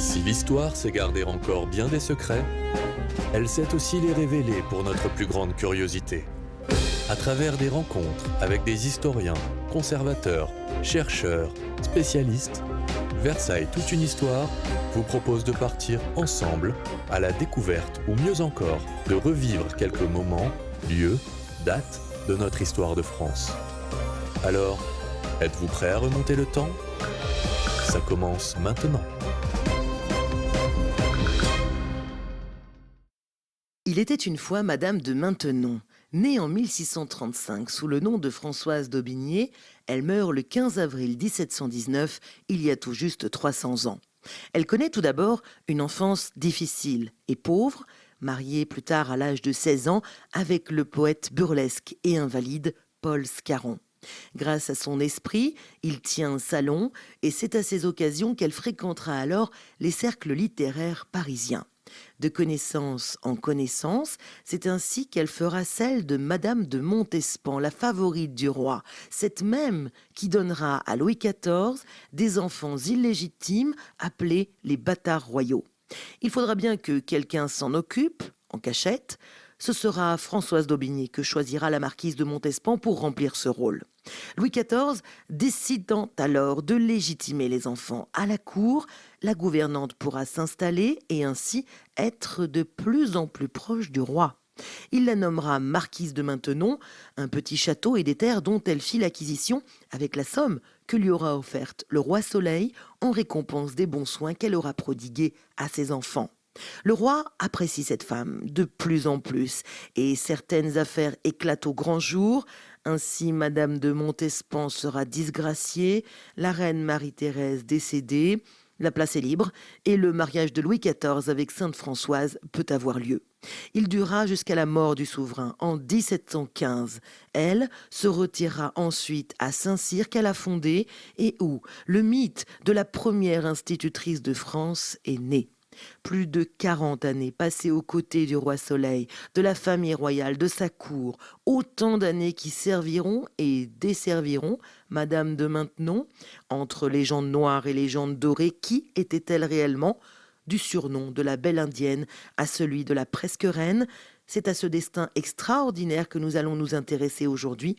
Si l'histoire sait garder encore bien des secrets, elle sait aussi les révéler pour notre plus grande curiosité. À travers des rencontres avec des historiens, conservateurs, chercheurs, spécialistes, Versailles toute une histoire vous propose de partir ensemble à la découverte, ou mieux encore, de revivre quelques moments, lieux, dates de notre histoire de France. Alors, êtes-vous prêts à remonter le temps ? Ça commence maintenant. Il était une fois Madame de Maintenon. Née en 1635 sous le nom de Françoise d'Aubigné, elle meurt le 15 avril 1719, il y a tout juste 300 ans. Elle connaît tout d'abord une enfance difficile et pauvre, mariée plus tard à l'âge de 16 ans avec le poète burlesque et invalide Paul Scarron. Grâce à son esprit, il tient un salon et c'est à ces occasions qu'elle fréquentera alors les cercles littéraires parisiens. De connaissance en connaissance, c'est ainsi qu'elle fera celle de Madame de Montespan, la favorite du roi, cette même qui donnera à Louis XIV des enfants illégitimes appelés les bâtards royaux. Il faudra bien que quelqu'un s'en occupe, en cachette. Ce sera Françoise d'Aubigné que choisira la marquise de Montespan pour remplir ce rôle. Louis XIV décidant alors de légitimer les enfants à la cour, la gouvernante pourra s'installer et ainsi être de plus en plus proche du roi. Il la nommera marquise de Maintenon, un petit château et des terres dont elle fit l'acquisition avec la somme que lui aura offerte le roi Soleil en récompense des bons soins qu'elle aura prodigués à ses enfants. Le roi apprécie cette femme de plus en plus et certaines affaires éclatent au grand jour. Ainsi, Madame de Montespan sera disgraciée, la reine Marie-Thérèse décédée, la place est libre et le mariage de Louis XIV avec Sainte-Françoise peut avoir lieu. Il durera jusqu'à la mort du souverain en 1715. Elle se retirera ensuite à Saint-Cyr qu'elle a fondé et où le mythe de la première institutrice de France est né. Plus de 40 années passées aux côtés du roi Soleil, de la famille royale, de sa cour, autant d'années qui serviront et desserviront Madame de Maintenon. Entre légendes noires et légendes dorées, qui était-elle réellement ? Du surnom de la belle indienne à celui de la presque reine, c'est à ce destin extraordinaire que nous allons nous intéresser aujourd'hui.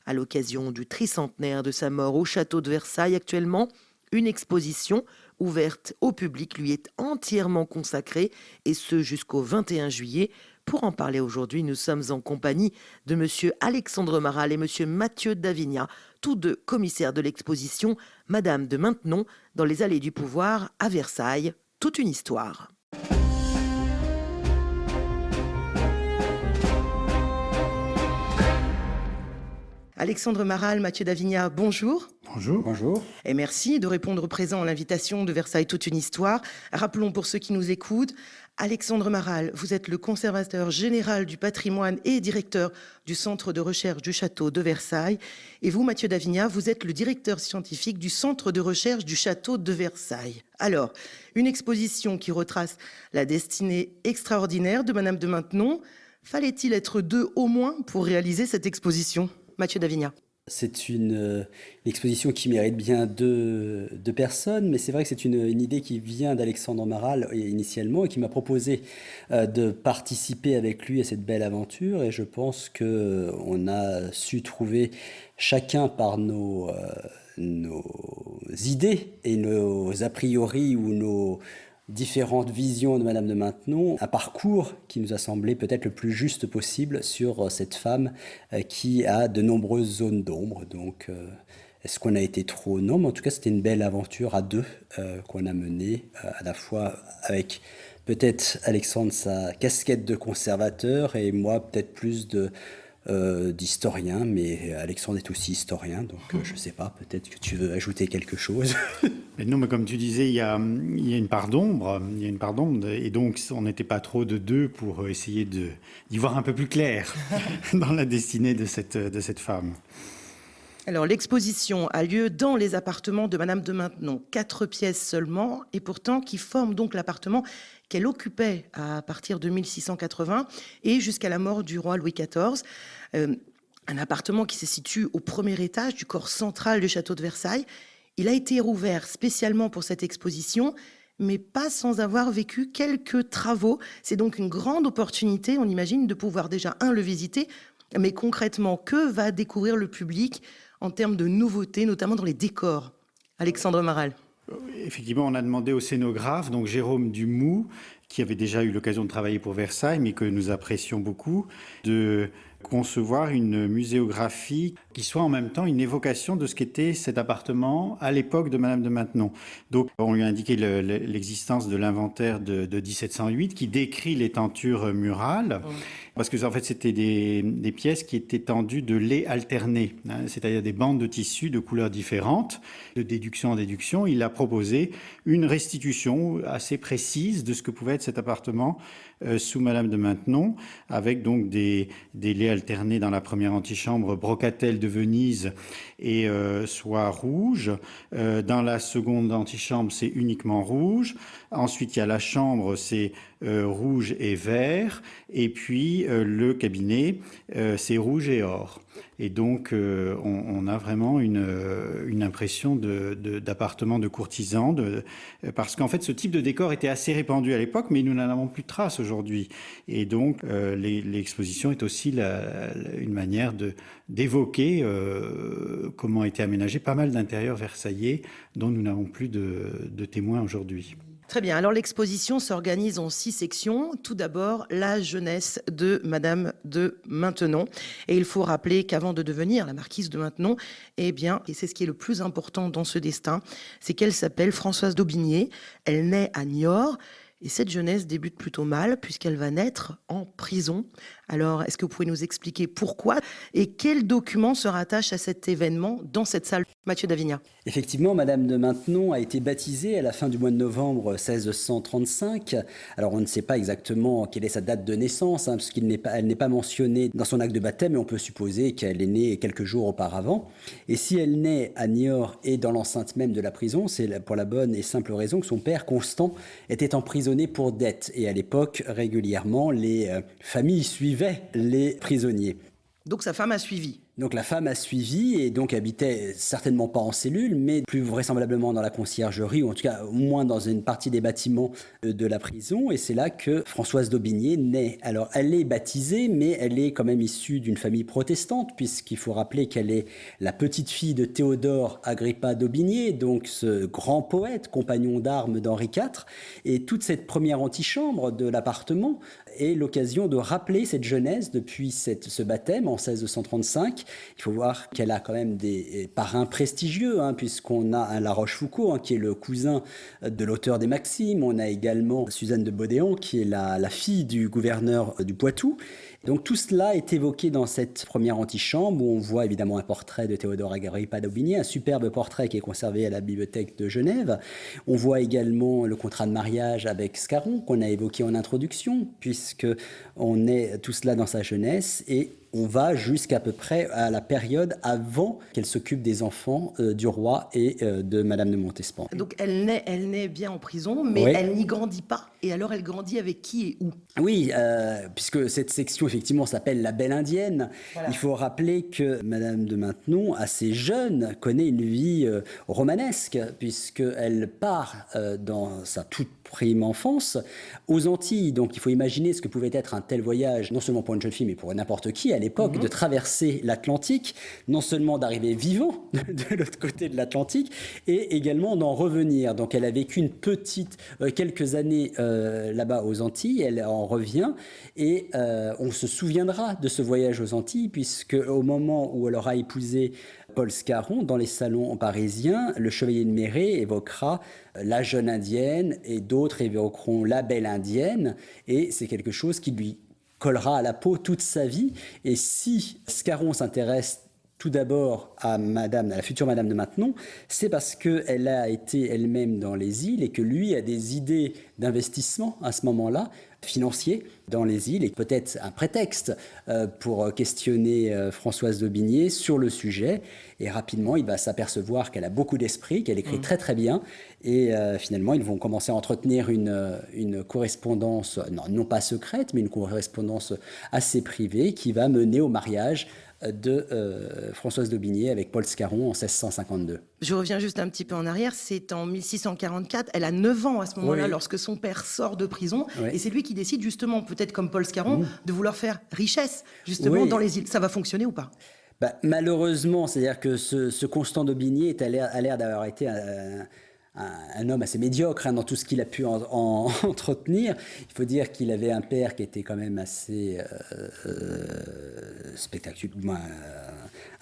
À l'occasion du tricentenaire de sa mort au château de Versailles actuellement, une exposition ouverte au public lui est entièrement consacrée, et ce jusqu'au 21 juillet. Pour en parler aujourd'hui, nous sommes en compagnie de M. Alexandre Maral et M. Mathieu Davignat, tous deux commissaires de l'exposition Madame de Maintenon dans les allées du pouvoir à Versailles. Toute une histoire. Alexandre Maral, Mathieu Davignat, bonjour. Bonjour. Bonjour. Et merci de répondre présent à l'invitation de Versailles toute une histoire. Rappelons pour ceux qui nous écoutent, Alexandre Maral, vous êtes le conservateur général du patrimoine et directeur du centre de recherche du château de Versailles. Et vous, Mathieu Davignat, vous êtes le directeur scientifique du centre de recherche du château de Versailles. Alors, une exposition qui retrace la destinée extraordinaire de Madame de Maintenon. Fallait-il être deux au moins pour réaliser cette exposition ? Mathieu Davignat. C'est une exposition qui mérite bien deux personnes, mais c'est vrai que c'est une idée qui vient d'Alexandre Maral initialement et qui m'a proposé de participer avec lui à cette belle aventure. Et je pense qu'on a su trouver chacun par nos idées et nos a priori ou nos différentes visions de Madame de Maintenon, un parcours qui nous a semblé peut-être le plus juste possible sur cette femme qui a de nombreuses zones d'ombre. Donc, est-ce qu'on a été trop ? Non, mais en tout cas, c'était une belle aventure à deux qu'on a menée, à la fois avec peut-être Alexandre sa casquette de conservateur et moi peut-être plus d'historien, mais Alexandre est aussi historien, donc je ne sais pas, peut-être que tu veux ajouter quelque chose. Mais non, mais comme tu disais, il y a une part d'ombre, et donc on n'était pas trop de deux pour essayer d'y voir un peu plus clair dans la destinée de cette femme. Alors, l'exposition a lieu dans les appartements de Madame de Maintenon, 4 pièces seulement, et pourtant qui forment donc l'appartement qu'elle occupait à partir de 1680 et jusqu'à la mort du roi Louis XIV. Un appartement qui se situe au premier étage du corps central du château de Versailles. Il a été rouvert spécialement pour cette exposition, mais pas sans avoir vécu quelques travaux. C'est donc une grande opportunité, on imagine, de pouvoir déjà, le visiter, mais concrètement, que va découvrir le public en termes de nouveautés, notamment dans les décors? Alexandre Maral. Effectivement, on a demandé au scénographe, donc Jérôme Dumoux, qui avait déjà eu l'occasion de travailler pour Versailles, mais que nous apprécions beaucoup, de concevoir une muséographie qui soit en même temps une évocation de ce qu'était cet appartement à l'époque de Madame de Maintenon. Donc, on lui a indiqué l'existence de l'inventaire de 1708 qui décrit les tentures murales, parce que en fait, c'était des pièces qui étaient tendues de lait alterné, c'est-à-dire des bandes de tissu de couleurs différentes. De déduction en déduction, il a proposé une restitution assez précise de ce que pouvait être cet appartement sous Madame de Maintenon, avec donc des laits alternés dans la première antichambre, brocatelle de Venise et soie rouge. Dans la seconde antichambre, c'est uniquement rouge. Ensuite, il y a la chambre, c'est rouge et vert. Et puis, le cabinet, c'est rouge et or. Et donc, on a vraiment une impression d'appartement de courtisan, parce qu'en fait, ce type de décor était assez répandu à l'époque, mais nous n'en avons plus de traces aujourd'hui. Et donc, l'exposition est aussi une manière d'évoquer comment a été aménagé pas mal d'intérieurs versaillais dont nous n'avons plus de témoins aujourd'hui. Très bien. Alors, l'exposition s'organise en 6 sections. Tout d'abord, la jeunesse de Madame de Maintenon. Et il faut rappeler qu'avant de devenir la marquise de Maintenon, eh bien, et c'est ce qui est le plus important dans ce destin, c'est qu'elle s'appelle Françoise d'Aubigné. Elle naît à Niort. Et cette jeunesse débute plutôt mal puisqu'elle va naître en prison. Alors, est-ce que vous pouvez nous expliquer pourquoi et quels documents se rattachent à cet événement dans cette salle? Mathieu Davignat. Effectivement, Madame de Maintenon a été baptisée à la fin du mois de novembre 1635. Alors, on ne sait pas exactement quelle est sa date de naissance, parce qu'elle n'est pas mentionnée dans son acte de baptême, mais on peut supposer qu'elle est née quelques jours auparavant. Et si elle naît à Niort et dans l'enceinte même de la prison, c'est pour la bonne et simple raison que son père, Constant, était emprisonné pour dette. Et à l'époque, régulièrement, les familles suivaient les prisonniers. Donc sa femme a suivi. Donc la femme a suivi et donc habitait certainement pas en cellule, mais plus vraisemblablement dans la conciergerie, ou en tout cas au moins dans une partie des bâtiments de la prison. Et c'est là que Françoise d'Aubigné naît. Alors elle est baptisée, mais elle est quand même issue d'une famille protestante, puisqu'il faut rappeler qu'elle est la petite fille de Théodore Agrippa d'Aubigné, donc ce grand poète, compagnon d'armes d'Henri IV. Et toute cette première antichambre de l'appartement est l'occasion de rappeler cette jeunesse depuis ce baptême en 1635. Il faut voir qu'elle a quand même des parrains prestigieux, puisqu'on a La Rochefoucauld, qui est le cousin de l'auteur des Maximes. On a également Suzanne de Baudéon, qui est la fille du gouverneur du Poitou. Donc tout cela est évoqué dans cette première antichambre, où on voit évidemment un portrait de Théodore Agrippa d'Aubigné, un superbe portrait qui est conservé à la bibliothèque de Genève. On voit également le contrat de mariage avec Scarron, qu'on a évoqué en introduction, puisque on est tout cela dans sa jeunesse, et on va jusqu'à peu près à la période avant qu'elle s'occupe des enfants du roi et de Madame de Montespan. Donc elle naît bien en prison, mais oui, elle n'y grandit pas. Et alors elle grandit avec qui et où? Oui, puisque cette section effectivement s'appelle La Belle Indienne. Voilà. Il faut rappeler que Madame de Maintenon, assez jeune, connaît une vie romanesque, puisqu'elle part dans sa toute prime enfance aux Antilles. Donc il faut imaginer ce que pouvait être un tel voyage, non seulement pour une jeune fille, mais pour n'importe qui à l'époque, de traverser l'Atlantique, non seulement d'arriver vivant de l'autre côté de l'Atlantique, et également d'en revenir. Donc elle a vécu quelques années là-bas aux Antilles, elle en revient, et on se souviendra de ce voyage aux Antilles, puisque au moment où elle aura épousé Paul Scarron, dans les salons parisiens, le chevalier de Méré évoquera la jeune indienne, et d'autres évoqueront la belle indienne, et c'est quelque chose qui lui collera à la peau toute sa vie. Et si Scarron s'intéresse tout d'abord à la future Madame de Maintenon, c'est parce qu'elle a été elle-même dans les îles et que lui a des idées d'investissement à ce moment-là, financier dans les îles, et peut-être un prétexte pour questionner Françoise d'Aubigné sur le sujet. Et rapidement, il va s'apercevoir qu'elle a beaucoup d'esprit, qu'elle écrit très très bien. Et finalement, ils vont commencer à entretenir une correspondance, non pas secrète, mais une correspondance assez privée qui va mener au mariage de Françoise d'Aubigné avec Paul Scarron en 1652. Je reviens juste un petit peu en arrière, c'est en 1644, elle a 9 ans à ce moment-là, Oui. lorsque son père sort de prison, Oui. et c'est lui qui décide justement, peut-être comme Paul Scarron, de vouloir faire richesse, justement, Oui. dans les îles. Ça va fonctionner ou pas? Malheureusement, c'est-à-dire que ce Constant d'Aubigné a l'air d'avoir été un homme assez médiocre dans tout ce qu'il a pu entretenir. Il faut dire qu'il avait un père qui était quand même assez spectaculaire,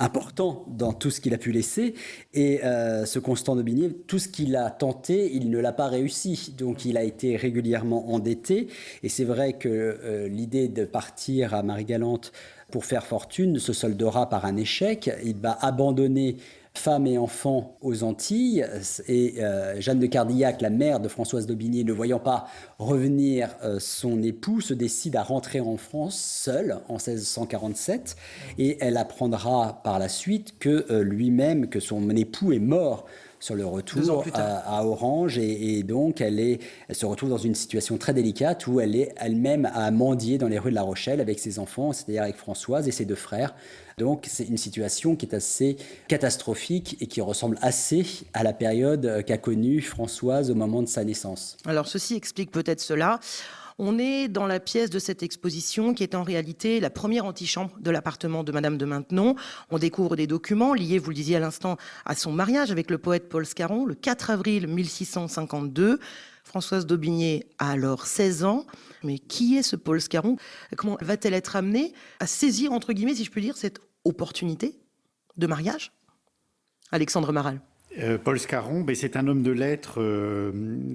important dans tout ce qu'il a pu laisser. Et ce Constant d'Aubigné, tout ce qu'il a tenté, il ne l'a pas réussi. Donc il a été régulièrement endetté. Et c'est vrai que l'idée de partir à Marie-Galante pour faire fortune se soldera par un échec. Il va abandonner femmes et enfants aux Antilles, et Jeanne de Cardillac, la mère de Françoise d'Aubigné, ne voyant pas revenir son époux, se décide à rentrer en France seule en 1647, et elle apprendra par la suite que que son époux est mort sur le retour à Orange, et donc elle se retrouve dans une situation très délicate où elle est elle-même à mendier dans les rues de La Rochelle avec ses enfants, c'est-à-dire avec Françoise et ses 2 frères. Donc c'est une situation qui est assez catastrophique et qui ressemble assez à la période qu'a connue Françoise au moment de sa naissance. Alors ceci explique peut-être cela. On est dans la pièce de cette exposition qui est en réalité la première antichambre de l'appartement de Madame de Maintenon. On découvre des documents liés, vous le disiez à l'instant, à son mariage avec le poète Paul Scarron le 4 avril 1652. Françoise d'Aubigné a alors 16 ans. Mais qui est ce Paul Scarron? Comment va-t-elle être amenée à saisir, entre guillemets, si je peux dire, cette opportunité de mariage? Alexandre Maral. Paul Scarron, c'est un homme de lettres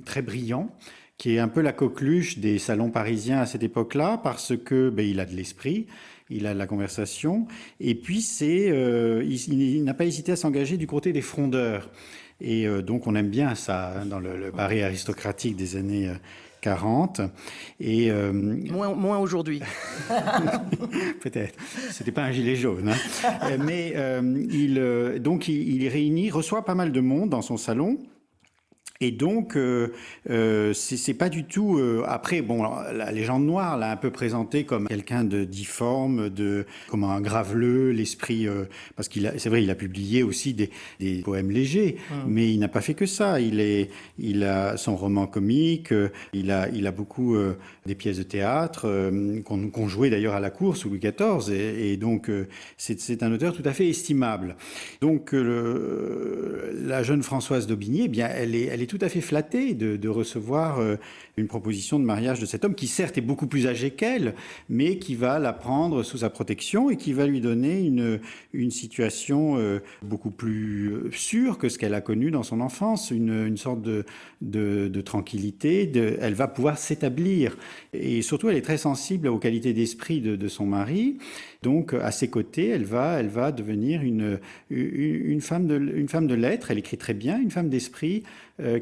très brillant, qui est un peu la coqueluche des salons parisiens à cette époque-là, parce que il a de l'esprit, il a de la conversation, et puis il n'a pas hésité à s'engager du côté des frondeurs. Et donc on aime bien ça dans le Paris aristocratique des années 40. Et moins aujourd'hui. Peut-être. C'était pas un gilet jaune. Mais il réunit, reçoit pas mal de monde dans son salon. Et donc, c'est pas du tout... après, la légende noire l'a un peu présenté comme quelqu'un de difforme, comme un graveleux, l'esprit... parce c'est vrai, il a publié aussi des poèmes légers, mais il n'a pas fait que ça. Il a son roman comique, il a beaucoup des pièces de théâtre qu'on jouait d'ailleurs à la cour sous Louis XIV, et donc c'est un auteur tout à fait estimable. Donc, la jeune Françoise d'Aubigné, elle est tout à fait flattée de recevoir une proposition de mariage de cet homme qui certes est beaucoup plus âgé qu'elle, mais qui va la prendre sous sa protection et qui va lui donner une situation beaucoup plus sûre que ce qu'elle a connu dans son enfance, une sorte de tranquillité. Elle va pouvoir s'établir, et surtout elle est très sensible aux qualités d'esprit de son mari. Donc à ses côtés, elle va devenir une femme de lettres. Elle écrit très bien, une femme d'esprit,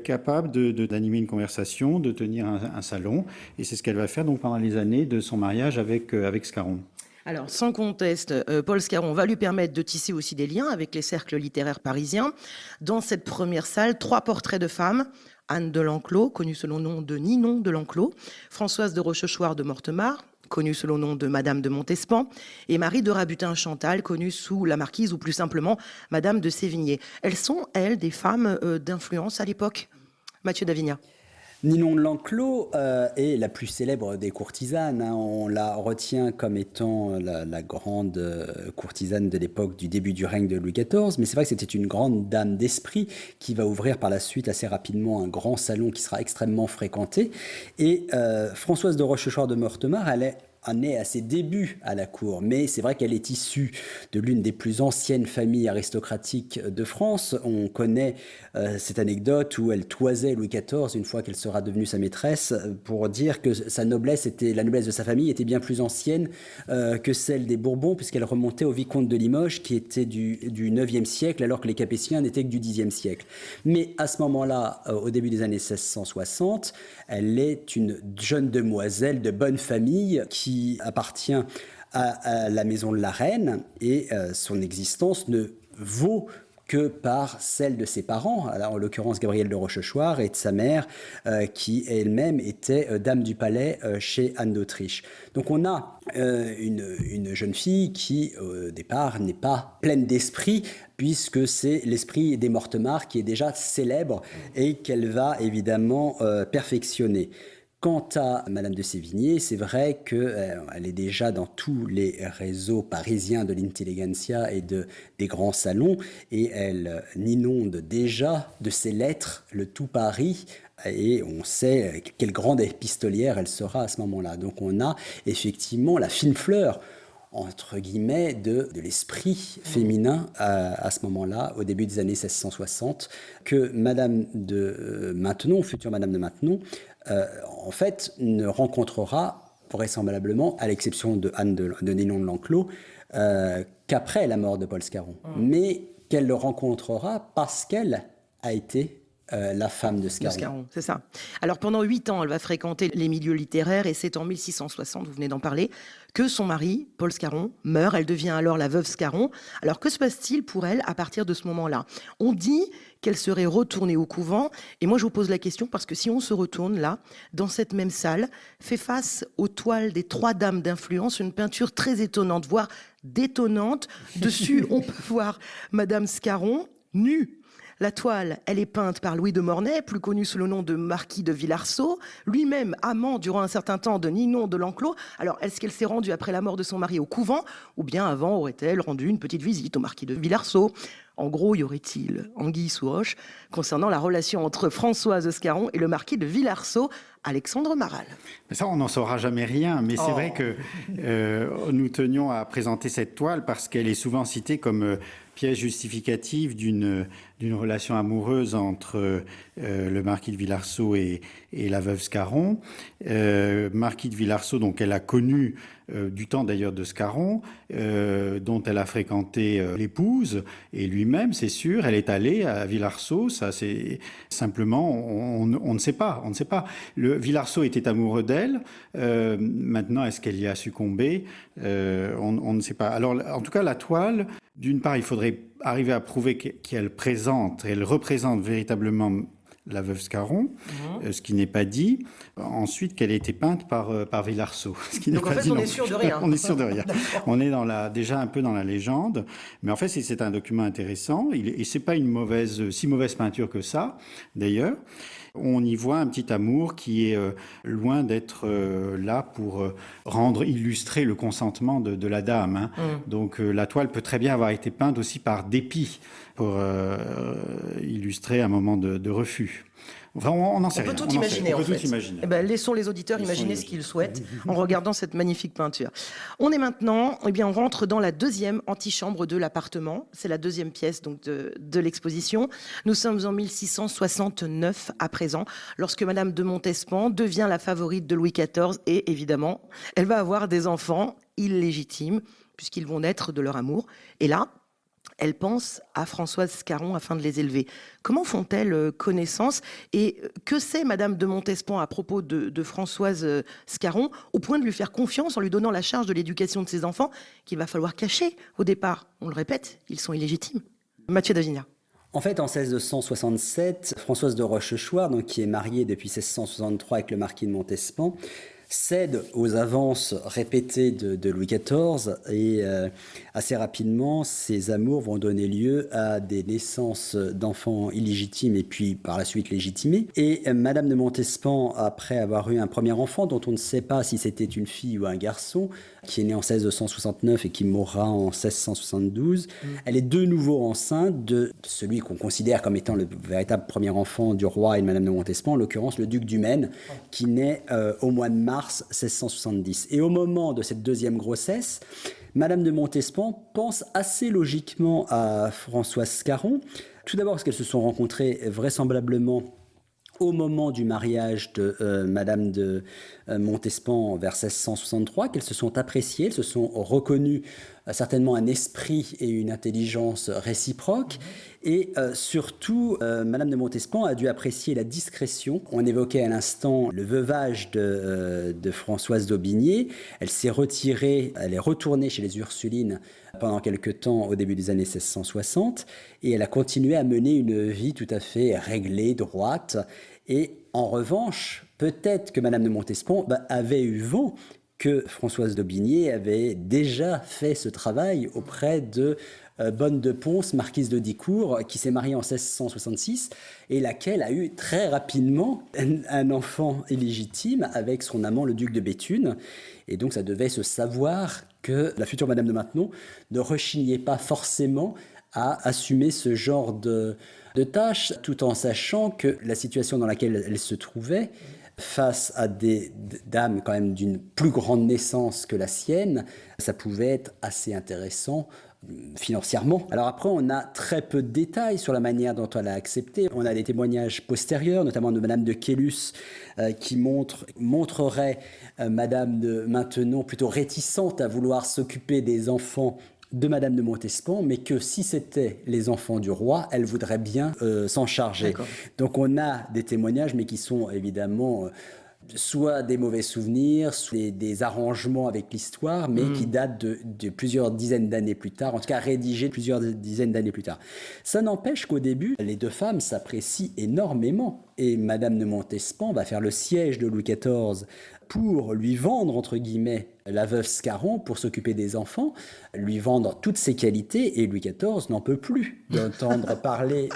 capable d'animer une conversation, de tenir un salon. Et c'est ce qu'elle va faire donc pendant les années de son mariage avec Scarron. Alors, sans conteste, Paul Scarron va lui permettre de tisser aussi des liens avec les cercles littéraires parisiens. Dans cette première salle, 3 portraits de femmes. Anne de L'Enclos, connue sous le nom de Ninon de L'Enclos, Françoise de Rochechouart de Mortemart, connue sous le nom de Madame de Montespan, et Marie de Rabutin-Chantal, connue sous la marquise, ou plus simplement Madame de Sévigné. Elles sont, elles, des femmes d'influence à l'époque. Mathieu Davignat. Ninon de L'Enclos est la plus célèbre des courtisanes. On la retient comme étant la grande courtisane de l'époque du début du règne de Louis XIV. Mais c'est vrai que c'était une grande dame d'esprit qui va ouvrir par la suite assez rapidement un grand salon qui sera extrêmement fréquenté. Et Françoise de Rochechouart de Mortemart, elle en est à ses débuts à la cour, mais c'est vrai qu'elle est issue de l'une des plus anciennes familles aristocratiques de France. On connaît cette anecdote où elle toisait Louis XIV une fois qu'elle sera devenue sa maîtresse pour dire que la noblesse de sa famille était bien plus ancienne que celle des Bourbons, puisqu'elle remontait au vicomte de Limoges qui était du 9e siècle, alors que les Capétiens n'étaient que du 10e siècle. Mais à ce moment-là, au début des années 1660, elle est une jeune demoiselle de bonne famille qui appartient à la maison de la reine, et son existence ne vaut que par celle de ses parents, alors en l'occurrence Gabrielle de Rochechouart et de sa mère, qui elle-même était dame du palais chez Anne d'Autriche. Donc on a une jeune fille qui, au départ, n'est pas pleine d'esprit, puisque c'est l'esprit des Mortemart qui est déjà célèbre et qu'elle va évidemment perfectionner. Quant à Madame de Sévigné, c'est vrai qu'elle est déjà dans tous les réseaux parisiens de l'intelligentsia et des grands salons, et elle inonde déjà de ses lettres le tout Paris, et on sait quelle grande épistolière elle sera à ce moment-là. Donc on a effectivement la fine fleur, entre guillemets, de l'esprit féminin à ce moment-là, au début des années 1660, que Madame de Maintenon, future Madame de Maintenon, en fait, ne rencontrera vraisemblablement, à l'exception de Anne de Ninon de l'Enclos, qu'après la mort de Paul Scarron. Mais qu'elle le rencontrera parce qu'elle a été la femme de Scarron. C'est ça. Alors pendant 8 ans, elle va fréquenter les milieux littéraires et c'est en 1660, vous venez d'en parler, que son mari, Paul Scarron, meurt. Elle devient alors la veuve Scarron. Alors que se passe-t-il pour elle à partir de ce moment-là? On dit qu'elle serait retournée au couvent. Et moi, je vous pose la question parce que si on se retourne là, dans cette même salle, fait face aux toiles des 3 dames d'influence, une peinture très étonnante, voire détonnante. Dessus, on peut voir Madame Scarron nue. La toile, elle est peinte par Louis de Mornay, plus connu sous le nom de marquis de Villarceau, lui-même amant durant un certain temps de Ninon de l'Enclos. Alors, est-ce qu'elle s'est rendue après la mort de son mari au couvent, ou bien avant aurait-elle rendu une petite visite au marquis de Villarceau? En gros, y aurait-il anguille sous roche concernant la relation entre Françoise Scarron et le marquis de Villarceau, Alexandre Maral? Mais ça, on n'en saura jamais rien. Mais c'est vrai que nous tenions à présenter cette toile parce qu'elle est souvent citée comme pièce justificative d'une relation amoureuse entre le marquis de Villarceau et la veuve Scarron. Marquis de Villarceau, donc elle a connu du temps d'ailleurs de Scarron, dont elle a fréquenté l'épouse et lui-même, c'est sûr. Elle est allée à Villarceau. Ça, c'est simplement, on ne sait pas. On ne sait pas. Le Villarceau était amoureux d'elle. Maintenant, est-ce qu'elle y a succombé? On ne sait pas. Alors, en tout cas, la toile, d'une part, il faudrait arriver à prouver qu'elle représente véritablement la veuve Scarron, ce qui n'est pas dit. Ensuite, qu'elle a été peinte par Villarceau. Ce qui Donc en fait, on est sûr de rien. On est sûr de rien. On est déjà un peu dans la légende. Mais en fait, c'est un document intéressant. Et c'est pas une si mauvaise peinture que ça, d'ailleurs. On y voit un petit amour qui est loin d'être là pour illustrer le consentement de la dame. Donc la toile peut très bien avoir été peinte aussi par dépit pour illustrer un moment de refus. Enfin, on n'en sait rien. On peut tout imaginer, en fait. Imaginer. Laissons les auditeurs imaginer ce qu'ils souhaitent en regardant cette magnifique peinture. On est maintenant, on rentre dans la deuxième antichambre de l'appartement. C'est la deuxième pièce donc de l'exposition. Nous sommes en 1669 à présent, lorsque Madame de Montespan devient la favorite de Louis XIV et évidemment, elle va avoir des enfants illégitimes puisqu'ils vont naître de leur amour. Et là, elle pense à Françoise Scarron afin de les élever. Comment font-elles connaissance? Et que sait Madame de Montespan à propos de Françoise Scarron, au point de lui faire confiance en lui donnant la charge de l'éducation de ses enfants, qu'il va falloir cacher au départ? On le répète, ils sont illégitimes. Mathieu d'Avignat. En fait, en 1667, Françoise de Rochechouart, donc, qui est mariée depuis 1663 avec le marquis de Montespan, cède aux avances répétées de Louis XIV et assez rapidement, ces amours vont donner lieu à des naissances d'enfants illégitimes et puis par la suite légitimés. Et Madame de Montespan, après avoir eu un premier enfant dont on ne sait pas si c'était une fille ou un garçon, qui est né en 1669 et qui mourra en 1672, elle est de nouveau enceinte de celui qu'on considère comme étant le véritable premier enfant du roi et de Madame de Montespan, en l'occurrence le duc du Maine, qui naît au mois de mars 1670. Et au moment de cette deuxième grossesse, Madame de Montespan pense assez logiquement à Françoise Scarron. Tout d'abord parce qu'elles se sont rencontrées vraisemblablement au moment du mariage de Madame de Montespan vers 1663, qu'elles se sont appréciées, elles se sont reconnues certainement un esprit et une intelligence réciproques. Et surtout, Madame de Montespan a dû apprécier la discrétion. On évoquait à l'instant le veuvage de Françoise d'Aubigné. Elle s'est retirée, elle est retournée chez les Ursulines pendant quelques temps au début des années 1660 et elle a continué à mener une vie tout à fait réglée, droite. Et en revanche, peut-être que Madame de Montespan avait eu vent que Françoise d'Aubigné avait déjà fait ce travail auprès de Bonne de Pons, marquise de Dicourt, qui s'est mariée en 1666 et laquelle a eu très rapidement un enfant illégitime avec son amant le duc de Béthune. Et donc ça devait se savoir que la future Madame de Maintenon ne rechignait pas forcément à assumer ce genre de tâches, tout en sachant que la situation dans laquelle elle se trouvait, face à des dames quand même d'une plus grande naissance que la sienne, ça pouvait être assez intéressant financièrement. Alors après, on a très peu de détails sur la manière dont elle a accepté. On a des témoignages postérieurs, notamment de Madame de Caylus, qui montrerait Madame de Maintenon plutôt réticente à vouloir s'occuper des enfants de Madame de Montespan, mais que si c'était les enfants du roi, elle voudrait bien s'en charger. D'accord. Donc on a des témoignages, mais qui sont évidemment soit des mauvais souvenirs, soit des arrangements avec l'histoire, mais qui datent de plusieurs dizaines d'années plus tard, en tout cas rédigés plusieurs dizaines d'années plus tard. Ça n'empêche qu'au début, les deux femmes s'apprécient énormément, et Madame de Montespan va faire le siège de Louis XIV pour lui vendre, entre guillemets, la veuve Scarron pour s'occuper des enfants, lui vendre toutes ses qualités, et Louis XIV n'en peut plus d'entendre parler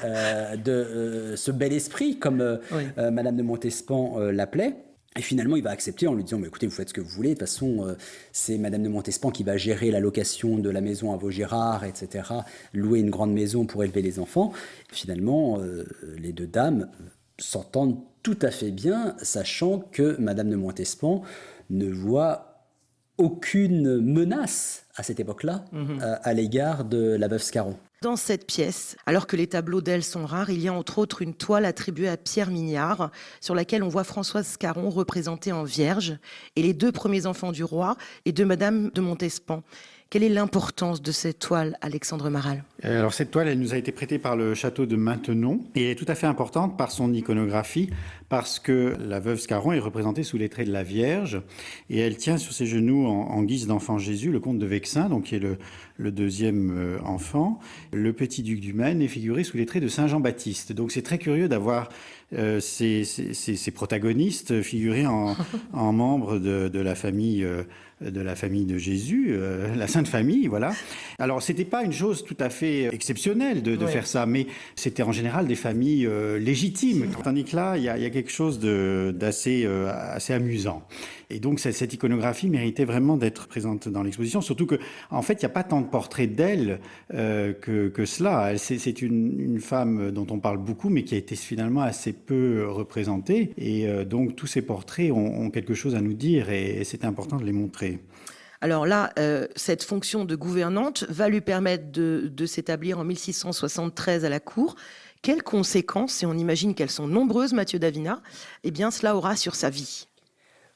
de ce bel esprit, comme Madame de Montespan l'appelait. Et finalement, il va accepter en lui disant « Écoutez, vous faites ce que vous voulez. De toute façon, c'est Madame de Montespan qui va gérer la location de la maison à Vaugirard, etc. Louer une grande maison pour élever les enfants. » Finalement, les deux dames s'entendent tout à fait bien, sachant que Madame de Montespan ne voit aucune menace à cette époque-là à l'égard de la veuve Scarron. Dans cette pièce, alors que les tableaux d'elle sont rares, il y a entre autres une toile attribuée à Pierre Mignard, sur laquelle on voit Françoise Scarron représentée en vierge, et les deux premiers enfants du roi et de Madame de Montespan. Quelle est l'importance de cette toile, Alexandre Maral ? Alors cette toile, elle nous a été prêtée par le château de Maintenon et elle est tout à fait importante par son iconographie, parce que la veuve Scarron est représentée sous les traits de la Vierge et elle tient sur ses genoux en guise d'enfant Jésus le comte de Vexin, donc qui est le deuxième enfant. Le petit duc du Maine est figuré sous les traits de Saint Jean-Baptiste. Donc c'est très curieux d'avoir ces protagonistes figurés en membres de la famille de Jésus, la Sainte Famille, voilà. Alors, c'était pas une chose tout à fait exceptionnelle de faire ça, mais c'était en général des familles légitimes. Tandis que là, il y a quelque chose d'assez assez amusant. Et donc, cette iconographie méritait vraiment d'être présente dans l'exposition, surtout que, en fait, il n'y a pas tant de portraits d'elle que cela. C'est une femme dont on parle beaucoup, mais qui a été finalement assez peu représentée. Et donc, tous ces portraits ont quelque chose à nous dire et c'est important de les montrer. Alors là, cette fonction de gouvernante va lui permettre de s'établir en 1673 à la cour. Quelles conséquences, et on imagine qu'elles sont nombreuses, Mathieu Davina, eh bien cela aura sur sa vie ?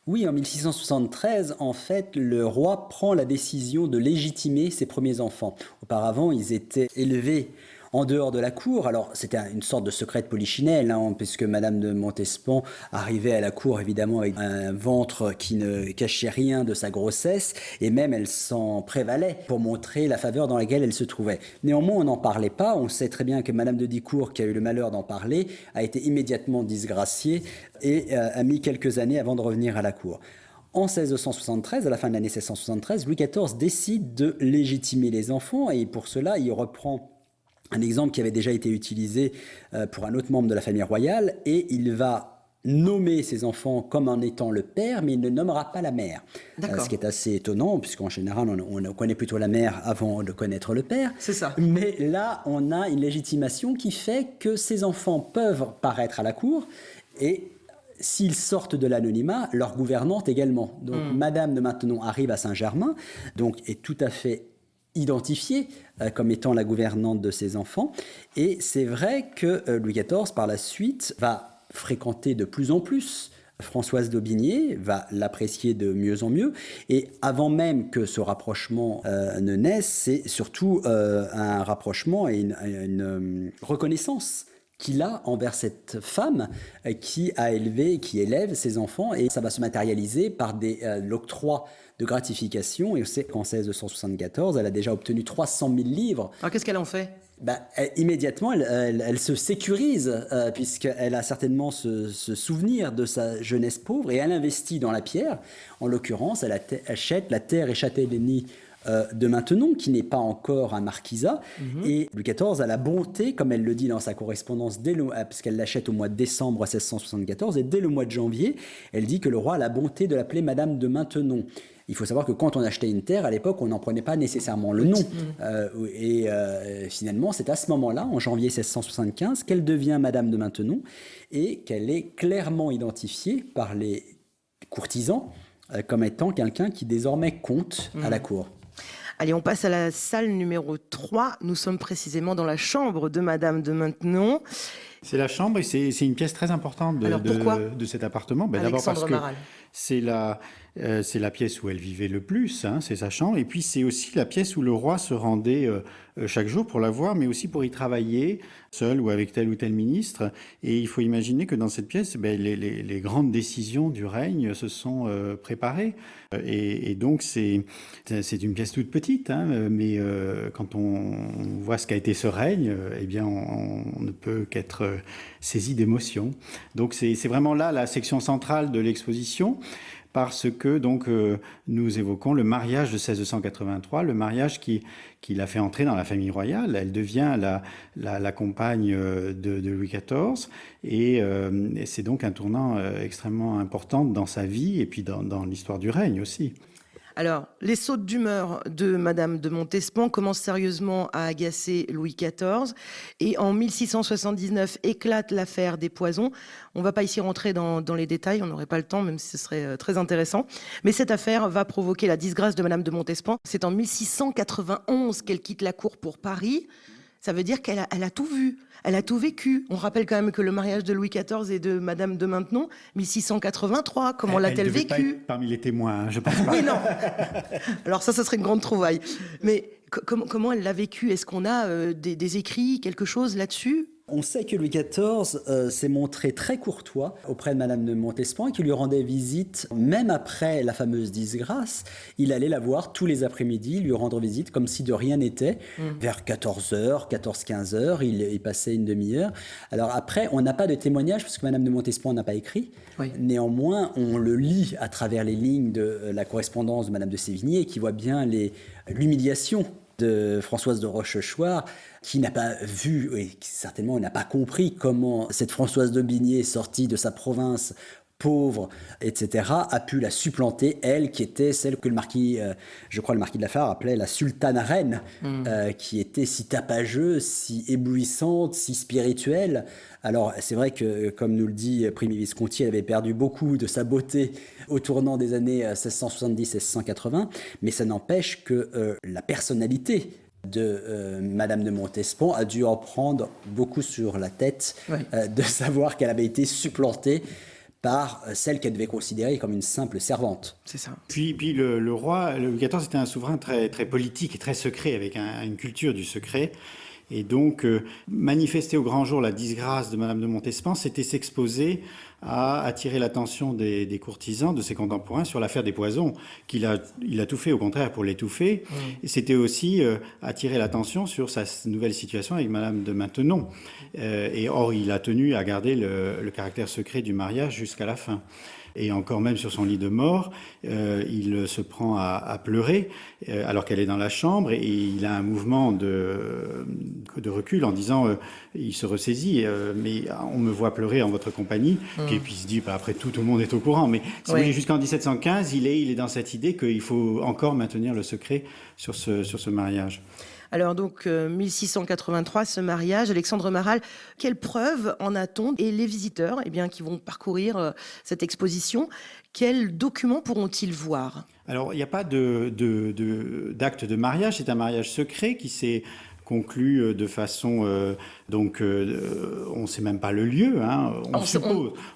Oui, en 1673, en fait, le roi prend la décision de légitimer ses premiers enfants. Auparavant, ils étaient élevés en dehors de la cour. Alors, c'était une sorte de secret de polichinelle, puisque Madame de Montespan arrivait à la cour, évidemment, avec un ventre qui ne cachait rien de sa grossesse, et même elle s'en prévalait pour montrer la faveur dans laquelle elle se trouvait. Néanmoins, on n'en parlait pas. On sait très bien que Madame de Dicourt, qui a eu le malheur d'en parler, a été immédiatement disgraciée et a mis quelques années avant de revenir à la cour. En 1673, à la fin de l'année 1673, Louis XIV décide de légitimer les enfants, et pour cela, il reprend un exemple qui avait déjà été utilisé pour un autre membre de la famille royale, et il va nommer ses enfants comme en étant le père, mais il ne nommera pas la mère. Ce qui est assez étonnant, puisqu'en général, on connaît plutôt la mère avant de connaître le père. C'est ça. Mais là, on a une légitimation qui fait que ces enfants peuvent paraître à la cour, et s'ils sortent de l'anonymat, leur gouvernante également. Donc, Madame de Maintenon arrive à Saint-Germain, donc est tout à fait identifiée comme étant la gouvernante de ses enfants. Et c'est vrai que Louis XIV, par la suite, va fréquenter de plus en plus Françoise d'Aubigné, va l'apprécier de mieux en mieux. Et avant même que ce rapprochement ne naisse, c'est surtout un rapprochement et une reconnaissance qu'il a envers cette femme qui élève ses enfants, et ça va se matérialiser par l'octroi de gratification. Et on sait qu'en 1674, elle a déjà obtenu 300 000 livres. Alors qu'est-ce qu'elle en fait ? Immédiatement, elle se sécurise, puisqu'elle a certainement ce souvenir de sa jeunesse pauvre, et elle investit dans la pierre. En l'occurrence, elle achète la terre et châtellenie de Maintenon, qui n'est pas encore un marquisat. Et Louis XIV a la bonté, comme elle le dit dans sa correspondance, parce qu'elle l'achète au mois de décembre 1674, et dès le mois de janvier, elle dit que le roi a la bonté de l'appeler Madame de Maintenon. Il faut savoir que quand on achetait une terre, à l'époque, on n'en prenait pas nécessairement le nom. Finalement, c'est à ce moment-là, en janvier 1675, qu'elle devient Madame de Maintenon, et qu'elle est clairement identifiée par les courtisans comme étant quelqu'un qui désormais compte à la cour. Allez, on passe à la salle numéro 3. Nous sommes précisément dans la chambre de Madame de Maintenon. C'est la chambre, et c'est une pièce très importante de cet appartement. D'abord parce que c'est la pièce où elle vivait le plus, c'est sa chambre. Et puis c'est aussi la pièce où le roi se rendait chaque jour pour la voir, mais aussi pour y travailler, seul ou avec tel ou tel ministre. Et il faut imaginer que dans cette pièce, les grandes décisions du règne se sont préparées. Et donc c'est une pièce toute petite, mais quand on voit ce qu'a été ce règne, eh bien on ne peut qu'être saisi d'émotion. Donc c'est vraiment là la section centrale de l'exposition, parce que donc nous évoquons le mariage de 1683, le mariage qui l'a fait entrer dans la famille royale. Elle devient la compagne de Louis XIV, et c'est donc un tournant extrêmement important dans sa vie et puis dans l'histoire du règne aussi. Alors, les sautes d'humeur de Madame de Montespan commencent sérieusement à agacer Louis XIV. Et en 1679 éclate l'affaire des poisons. On ne va pas ici rentrer dans les détails, on n'aurait pas le temps, même si ce serait très intéressant. Mais cette affaire va provoquer la disgrâce de Madame de Montespan. C'est en 1691 qu'elle quitte la cour pour Paris. Ça veut dire qu'elle a tout vu, elle a tout vécu. On rappelle quand même que le mariage de Louis XIV et de Madame de Maintenon, 1683, comment l'a-t-elle vécu ? Elle devait pas être parmi les témoins, je pense pas. Oui, non. Alors ça serait une grande trouvaille. Mais comment elle l'a vécu ? Est-ce qu'on a des écrits, quelque chose là-dessus ? On sait que Louis XIV s'est montré très courtois auprès de Madame de Montespan, et qu'il lui rendait visite, même après la fameuse disgrâce. Il allait la voir tous les après-midi, lui rendre visite comme si de rien n'était. Vers 14h, 14-15h, il passait une demi-heure. Alors après, on n'a pas de témoignage, parce que Madame de Montespan n'a pas écrit. Oui. Néanmoins, on le lit à travers les lignes de la correspondance de Madame de Sévigné, qui voit bien l'humiliation de Françoise de Rochechouart, qui n'a pas vu, et qui certainement n'a pas compris comment cette Françoise d'Aubigné, sortie de sa province pauvre, etc., a pu la supplanter, elle qui était celle que le marquis de la Fare appelait la sultane reine, qui était si tapageuse, si éblouissante, si spirituelle. Alors c'est vrai que, comme nous le dit Primi Visconti, elle avait perdu beaucoup de sa beauté au tournant des années 1670-1680, mais ça n'empêche que la personnalité de Madame de Montespan a dû en prendre beaucoup sur la tête, de savoir qu'elle avait été supplantée par celle qu'elle devait considérer comme une simple servante. C'est ça. Puis le roi, Louis XIV, était un souverain très, très politique et très secret, avec une culture du secret. Et donc, manifester au grand jour la disgrâce de Madame de Montespan, c'était s'exposer à attirer l'attention des courtisans, de ses contemporains, sur l'affaire des poisons, il a tout fait, au contraire, pour l'étouffer. Et c'était aussi attirer l'attention sur sa nouvelle situation avec Madame de Maintenon. Or, il a tenu à garder le caractère secret du mariage jusqu'à la fin. Et encore même sur son lit de mort, il se prend à pleurer alors qu'elle est dans la chambre, et il a un mouvement de recul en disant, il se ressaisit, mais on me voit pleurer en votre compagnie. Et puis il se dit, après tout le monde est au courant. Mais si vous voulez, jusqu'en 1715, il est dans cette idée qu'il faut encore maintenir le secret sur ce mariage. Alors donc, 1683, ce mariage, Alexandre Maral, quelles preuves en a-t-on ? Et les visiteurs qui vont parcourir cette exposition, quels documents pourront-ils voir ? Alors, il n'y a pas d'acte de mariage, c'est un mariage secret qui s'est conclu de façon Donc on ne sait même pas le lieu. Hein.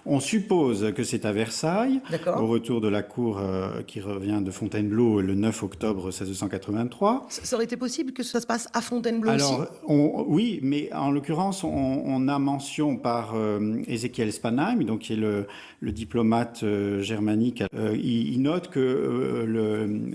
On suppose que c'est à Versailles, au retour de la cour qui revient de Fontainebleau le 9 octobre 1683. Ça aurait été possible que ça se passe à Fontainebleau aussi? Oui, mais en l'occurrence, on a mention par Ézéchiel Spanheim, donc qui est le diplomate germanique. Il note que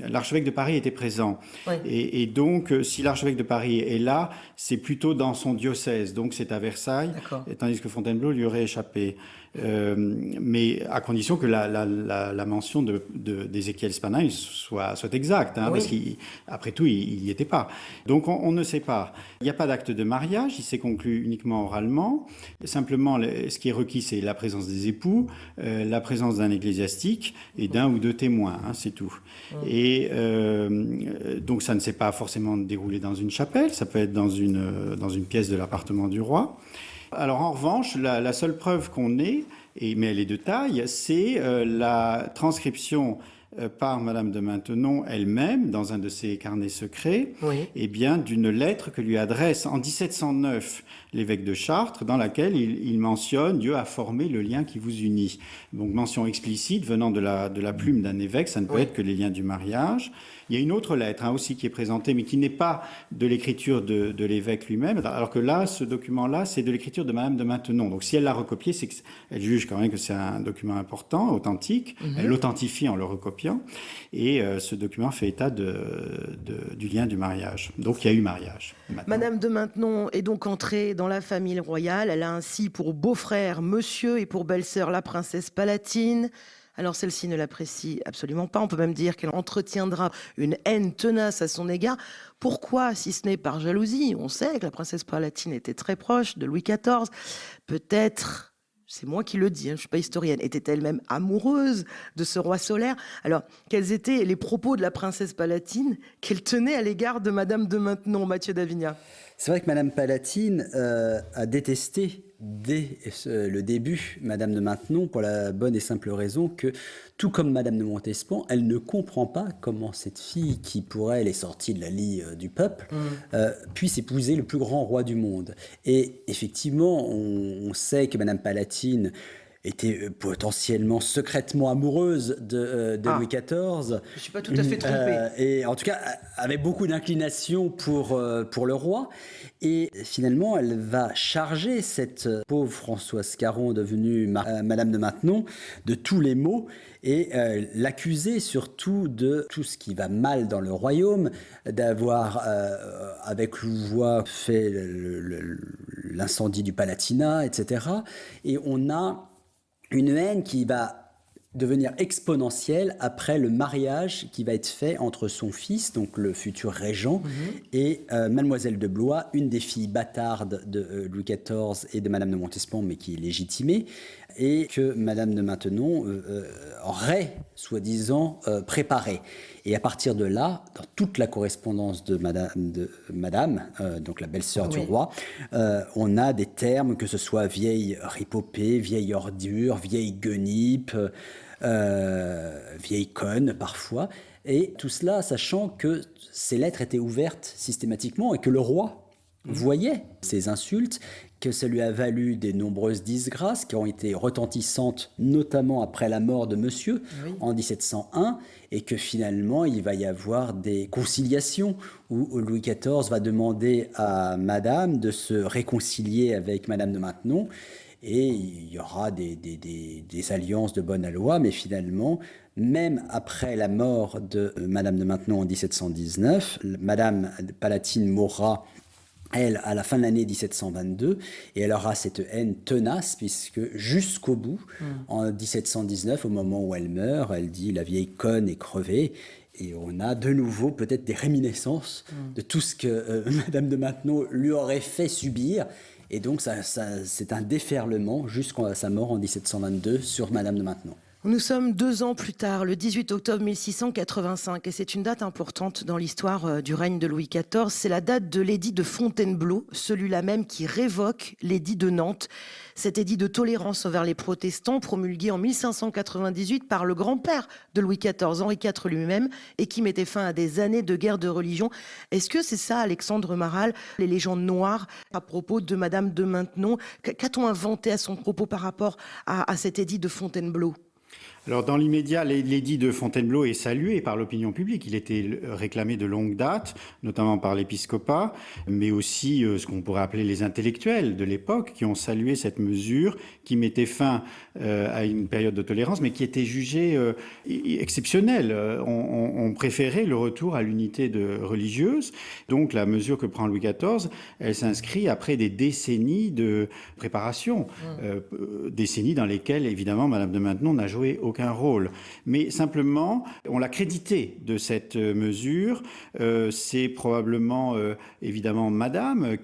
l'archevêque de Paris était présent. Oui. Et donc, si l'archevêque de Paris est là, c'est plutôt dans son diocèse. Donc, c'est à Versailles, tandis que Fontainebleau lui aurait échappé. Mais à condition que la mention d'Ézéchiel Spanheim soit exacte, hein, parce qu'après tout, il n'y était pas. Donc, on ne sait pas. Il n'y a pas d'acte de mariage, il s'est conclu uniquement oralement. Simplement, ce qui est requis, c'est la présence des époux, la présence d'un ecclésiastique et d'un ou deux témoins, hein, c'est tout. Et donc, ça ne s'est pas forcément déroulé dans une chapelle, ça peut être dans une pièce de l'appartement du roi. Alors en revanche, la seule preuve qu'on ait, mais elle est de taille, c'est la transcription par Madame de Maintenon elle-même, dans un de ses carnets secrets, d'une lettre que lui adresse en 1709 l'évêque de Chartres, dans laquelle il mentionne « Dieu a formé le lien qui vous unit ». Donc mention explicite venant de la plume d'un évêque, ça ne peut être que les liens du mariage. Il y a une autre lettre aussi qui est présentée, mais qui n'est pas de l'écriture de l'évêque lui-même, alors que là, ce document-là, c'est de l'écriture de Madame de Maintenon. Donc si elle l'a recopié, c'est qu'elle juge quand même que c'est un document important, authentique. Elle l'authentifie en le recopiant. Et ce document fait état du lien du mariage. Donc il y a eu mariage. Maintenant. Madame de Maintenon est donc entrée dans la famille royale. Elle a ainsi pour beau-frère Monsieur et pour belle-sœur la princesse Palatine. Alors celle-ci ne l'apprécie absolument pas. On peut même dire qu'elle entretiendra une haine tenace à son égard. Pourquoi, si ce n'est par jalousie? On sait que la princesse Palatine était très proche de Louis XIV. Peut-être, c'est moi qui le dis, je ne suis pas historienne, était-elle même amoureuse de ce roi solaire? Alors, quels étaient les propos de la princesse Palatine qu'elle tenait à l'égard de Madame de Maintenon, Mathieu d'Avignat? C'est vrai que Madame Palatine a détesté dès le début Madame de Maintenon pour la bonne et simple raison que, tout comme Madame de Montespan, elle ne comprend pas comment cette fille, qui pour elle est sortie de la lie du peuple, puisse épouser le plus grand roi du monde. Et effectivement, on sait que Madame Palatine était potentiellement secrètement amoureuse de Louis XIV. Je ne suis pas tout à fait trompée. Et en tout cas, avait beaucoup d'inclination pour le roi. Et finalement, elle va charger cette pauvre Françoise Caron, devenue Madame de Maintenon, de tous les maux et l'accuser surtout de tout ce qui va mal dans le royaume, d'avoir, avec Louvois, fait l'incendie du Palatinat, etc. Et on a une haine qui va devenir exponentielle après le mariage qui va être fait entre son fils, donc le futur régent, et Mademoiselle de Blois, une des filles bâtardes de Louis XIV et de Madame de Montespan, mais qui est légitimée, et que Madame de Maintenon aurait, soi-disant, préparé. Et à partir de là, dans toute la correspondance de Madame, donc la belle-sœur du roi, on a des termes, que ce soit vieille ripopée, vieille ordure, vieille guenipe, vieille conne parfois, et tout cela sachant que ces lettres étaient ouvertes systématiquement et que le roi voyait ces insultes, que ça lui a valu des nombreuses disgrâces qui ont été retentissantes, notamment après la mort de Monsieur en 1701, et que finalement il va y avoir des conciliations où Louis XIV va demander à Madame de se réconcilier avec Madame de Maintenon, et il y aura des alliances de bonne loi, mais finalement, même après la mort de Madame de Maintenon en 1719, Madame Palatine mourra, elle, à la fin de l'année 1722, et elle aura cette haine tenace, puisque jusqu'au bout, en 1719, au moment où elle meurt, elle dit « la vieille conne est crevée », et on a de nouveau peut-être des réminiscences de tout ce que Madame de Maintenon lui aurait fait subir, et donc c'est un déferlement jusqu'à sa mort en 1722 sur Madame de Maintenon. Nous sommes 2 ans plus tard, le 18 octobre 1685, et c'est une date importante dans l'histoire du règne de Louis XIV. C'est la date de l'édit de Fontainebleau, celui-là même qui révoque l'édit de Nantes. Cet édit de tolérance envers les protestants, promulgué en 1598 par le grand-père de Louis XIV, Henri IV lui-même, et qui mettait fin à des années de guerre de religion. Est-ce que c'est ça, Alexandre Maral, les légendes noires à propos de Madame de Maintenon? Qu'a-t-on inventé à son propos par rapport à cet édit de Fontainebleau? Alors, dans l'immédiat, l'édit de Fontainebleau est salué par l'opinion publique. Il était réclamé de longue date, notamment par l'épiscopat, mais aussi ce qu'on pourrait appeler les intellectuels de l'époque, qui ont salué cette mesure qui mettait fin à une période de tolérance, mais qui était jugée exceptionnelle. On préférait le retour à l'unité religieuse. Donc, la mesure que prend Louis XIV, elle s'inscrit après des décennies de préparation, décennies dans lesquelles, évidemment, Madame de Maintenon n'a joué aucun rôle. Mais simplement, on l'a crédité de cette mesure. C'est probablement, évidemment, Madame,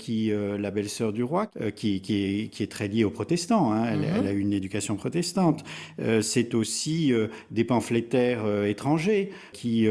la belle-sœur du roi, qui est très liée aux protestants. Hein. Elle a eu une éducation protestante. C'est aussi des pamphlétaires étrangers qui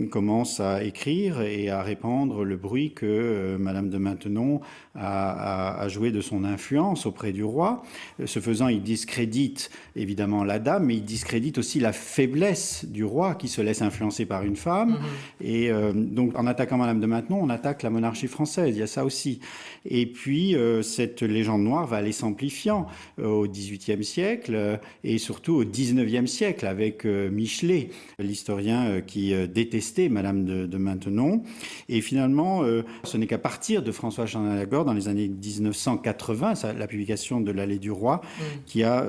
commencent à écrire et à répandre le bruit que Madame de Maintenon a joué de son influence auprès du roi. Ce faisant, il discrédite évidemment la dame, mais il discrédite aussi la faiblesse du roi qui se laisse influencer par une femme. Et donc, en attaquant Madame de Maintenon, on attaque la monarchie française. Il y a ça aussi. Et puis, cette légende noire va aller s'amplifiant au XVIIIe siècle et surtout au XIXe siècle avec Michelet, l'historien qui détestait Madame de Maintenon. Et finalement, ce n'est qu'à partir de François Chandernagor, dans les années 1980, la publication de l'Allée du Roi, qui a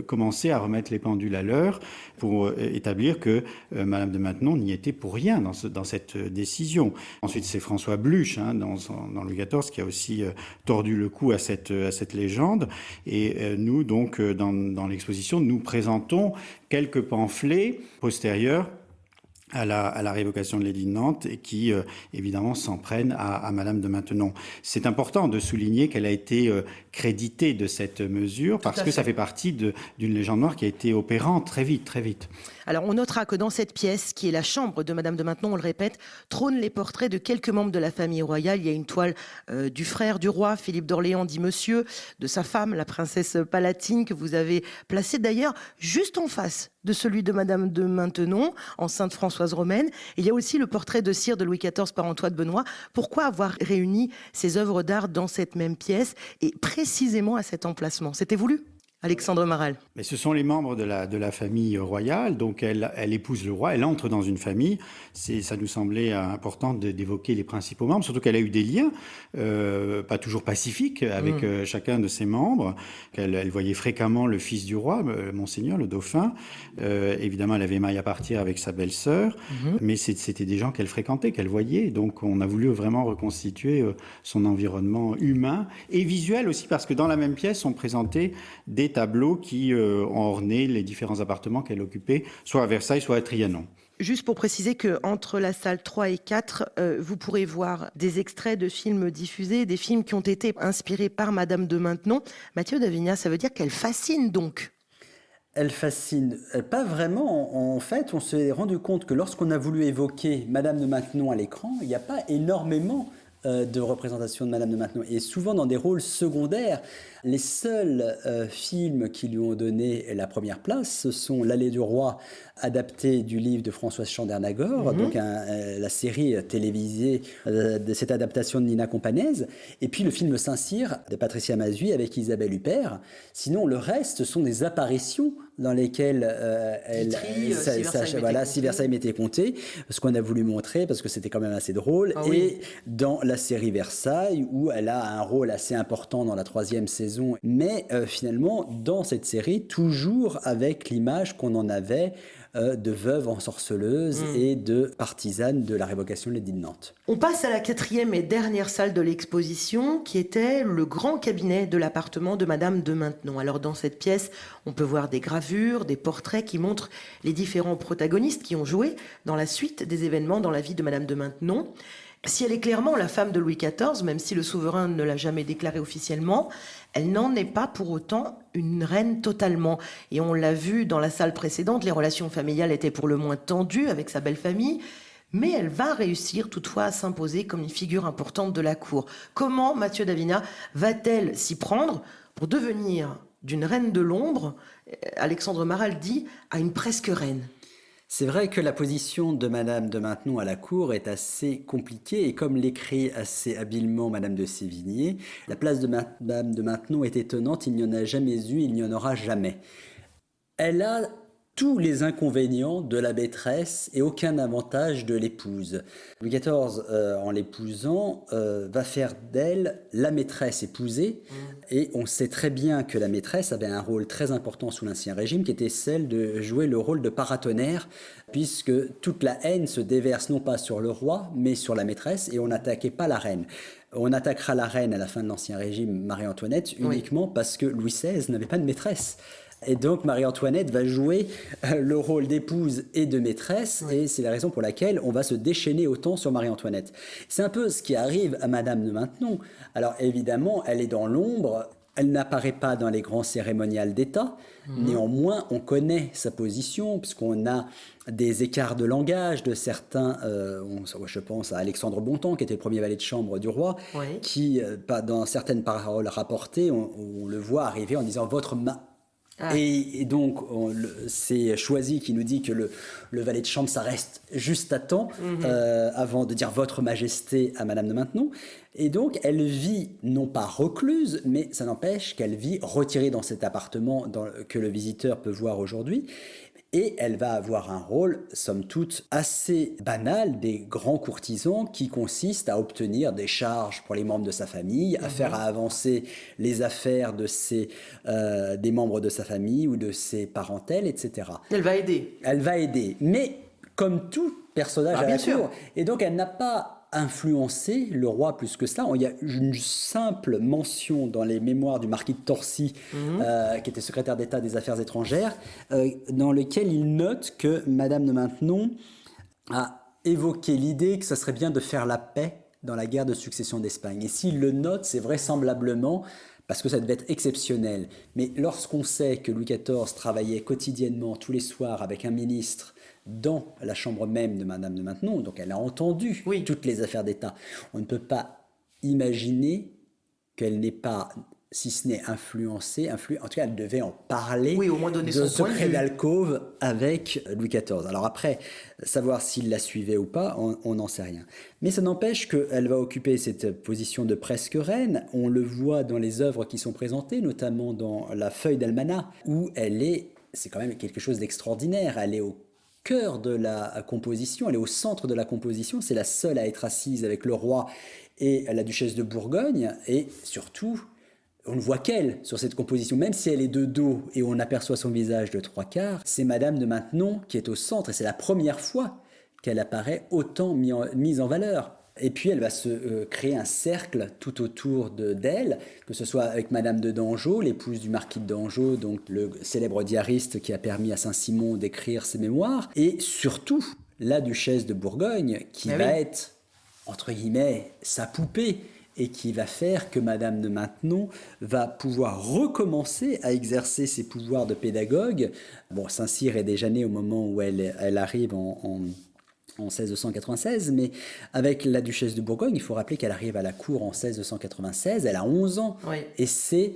commencé à remettre les pendules à l'heure pour établir que Madame de Maintenon n'y était pour rien dans cette décision. Ensuite, c'est François Bluch, dans Louis XIV, qui a aussi tordu le cou à cette légende. Et nous, donc, dans l'exposition, nous présentons quelques pamphlets postérieurs à la révocation de l'édit de Nantes et qui, évidemment, s'en prennent à Madame de Maintenon. C'est important de souligner qu'elle a été créditée de cette mesure parce que ça fait partie d'une légende noire qui a été opérante très vite, très vite. Alors, on notera que dans cette pièce, qui est la chambre de Madame de Maintenon, on le répète, trônent les portraits de quelques membres de la famille royale. Il y a une toile du frère du roi, Philippe d'Orléans, dit monsieur, de sa femme, la princesse Palatine, que vous avez placée d'ailleurs juste en face de celui de Madame de Maintenon, enceinte Françoise romaine. Il y a aussi le portrait de cire de Louis XIV par Antoine Benoît. Pourquoi avoir réuni ces œuvres d'art dans cette même pièce et précisément à cet emplacement? C'était voulu, Alexandre Maral? Mais ce sont les membres de la famille royale, donc elle épouse le roi, elle entre dans une famille. Ça nous semblait important d'évoquer les principaux membres, surtout qu'elle a eu des liens, pas toujours pacifiques, avec chacun de ses membres. Elle voyait fréquemment le fils du roi, Monseigneur, le dauphin. Évidemment, elle avait maille à partir avec sa belle-sœur, mais c'était des gens qu'elle fréquentait, qu'elle voyait. Donc on a voulu vraiment reconstituer son environnement humain et visuel aussi, parce que dans la même pièce, on présentait des tableaux qui ont orné les différents appartements qu'elle occupait, soit à Versailles, soit à Trianon. Juste pour préciser qu'entre la salle 3 et 4, vous pourrez voir des extraits de films diffusés, des films qui ont été inspirés par Madame de Maintenon. Mathieu Davignas, ça veut dire qu'elle fascine donc? Elle fascine. Pas vraiment. En fait, on s'est rendu compte que lorsqu'on a voulu évoquer Madame de Maintenon à l'écran, il n'y a pas énormément de représentation de Madame de Maintenon, et souvent dans des rôles secondaires. Les seuls films qui lui ont donné la première place, ce sont L'Allée du Roi, adapté du livre de Françoise Chandernagor, donc la série télévisée de cette adaptation de Nina Companèse, et puis le film Saint-Cyr de Patricia Mazui avec Isabelle Huppert. Sinon, le reste, ce sont des apparitions dans lesquelles si Versailles m'était compté, ce qu'on a voulu montrer, parce que c'était quand même assez drôle, et dans la série Versailles, où elle a un rôle assez important dans la 3e saison, mais finalement, dans cette série, toujours avec l'image qu'on en avait de veuve ensorceleuse et de partisane de la révocation de l'édit de Nantes. On passe à la 4e et dernière salle de l'exposition, qui était le grand cabinet de l'appartement de Madame de Maintenon. Alors dans cette pièce, on peut voir des gravures, des portraits qui montrent les différents protagonistes qui ont joué dans la suite des événements dans la vie de Madame de Maintenon. Si elle est clairement la femme de Louis XIV, même si le souverain ne l'a jamais déclaré officiellement, elle n'en est pas pour autant une reine totalement. Et on l'a vu dans la salle précédente, les relations familiales étaient pour le moins tendues avec sa belle famille, mais elle va réussir toutefois à s'imposer comme une figure importante de la cour. Comment Mathieu Davina va-t-elle s'y prendre pour devenir d'une reine de l'ombre, Alexandre Maral dit, à une presque reine? C'est vrai que la position de Madame de Maintenon à la cour est assez compliquée et comme l'écrit assez habilement Madame de Sévigné, la place de Madame de Maintenon est étonnante, il n'y en a jamais eu, il n'y en aura jamais. Elle a tous les inconvénients de la maîtresse et aucun avantage de l'épouse. Louis XIV, en l'épousant, va faire d'elle la maîtresse épousée. Et on sait très bien que la maîtresse avait un rôle très important sous l'Ancien Régime, qui était celle de jouer le rôle de paratonnerre, puisque toute la haine se déverse non pas sur le roi, mais sur la maîtresse, et on n'attaquait pas la reine. On attaquera la reine à la fin de l'Ancien Régime, Marie-Antoinette, uniquement parce que Louis XVI n'avait pas de maîtresse. Et donc Marie-Antoinette va jouer le rôle d'épouse et de maîtresse, et c'est la raison pour laquelle on va se déchaîner autant sur Marie-Antoinette. C'est un peu ce qui arrive à Madame de Maintenon. Alors évidemment, elle est dans l'ombre, elle n'apparaît pas dans les grands cérémonials d'État, néanmoins on connaît sa position, puisqu'on a des écarts de langage de certains, je pense à Alexandre Bontemps, qui était le premier valet de chambre du roi, qui, dans certaines paroles rapportées, on le voit arriver en disant « votre Et donc, c'est Choisy qui nous dit que le valet de chambre, ça reste juste à temps avant de dire « Votre Majesté » à Madame de Maintenon. Et donc, elle vit non pas recluse, mais ça n'empêche qu'elle vit retirée dans cet appartement que le visiteur peut voir aujourd'hui. Et elle va avoir un rôle, somme toute, assez banal des grands courtisans qui consiste à obtenir des charges pour les membres de sa famille, à faire avancer les affaires des membres de sa famille ou de ses parentèles, etc. Elle va aider. Elle va aider, mais comme tout personnage à la cour. Et donc, elle n'a pas influencé le roi plus que cela. Il y a une simple mention dans les mémoires du marquis de Torcy, qui était secrétaire d'État des Affaires étrangères, dans lequel il note que Madame de Maintenon a évoqué l'idée que ce serait bien de faire la paix dans la guerre de succession d'Espagne. Et s'il le note, c'est vraisemblablement parce que ça devait être exceptionnel. Mais lorsqu'on sait que Louis XIV travaillait quotidiennement, tous les soirs, avec un ministre dans la chambre même de Madame de Maintenon, donc elle a entendu toutes les affaires d'État. On ne peut pas imaginer qu'elle n'ait pas, si ce n'est influencé, en tout cas elle devait en parler, au moins donner son point de secret vue d'alcôve avec Louis XIV. Alors après, savoir s'il la suivait ou pas, on n'en sait rien. Mais ça n'empêche qu'elle va occuper cette position de presque reine. On le voit dans les œuvres qui sont présentées, notamment dans la feuille d'Almanach, où c'est quand même quelque chose d'extraordinaire. Elle est au cœur de la composition, elle est au centre de la composition, c'est la seule à être assise avec le roi et la duchesse de Bourgogne, et surtout, on ne voit qu'elle sur cette composition, même si elle est de dos et on aperçoit son visage de 3/4, c'est Madame de Maintenon qui est au centre, et c'est la première fois qu'elle apparaît autant mise en valeur. Et puis elle va se créer un cercle tout autour d'elle, que ce soit avec Madame de Dangeau, l'épouse du marquis de Dangeau, donc le célèbre diariste qui a permis à Saint-Simon d'écrire ses mémoires, et surtout la duchesse de Bourgogne, qui va être, entre guillemets, sa poupée, et qui va faire que Madame de Maintenon va pouvoir recommencer à exercer ses pouvoirs de pédagogue. Bon, Saint-Cyr est déjà né au moment où elle arrive en 1696, mais avec la duchesse de Bourgogne, il faut rappeler qu'elle arrive à la cour en 1696, elle a 11 ans, et c'est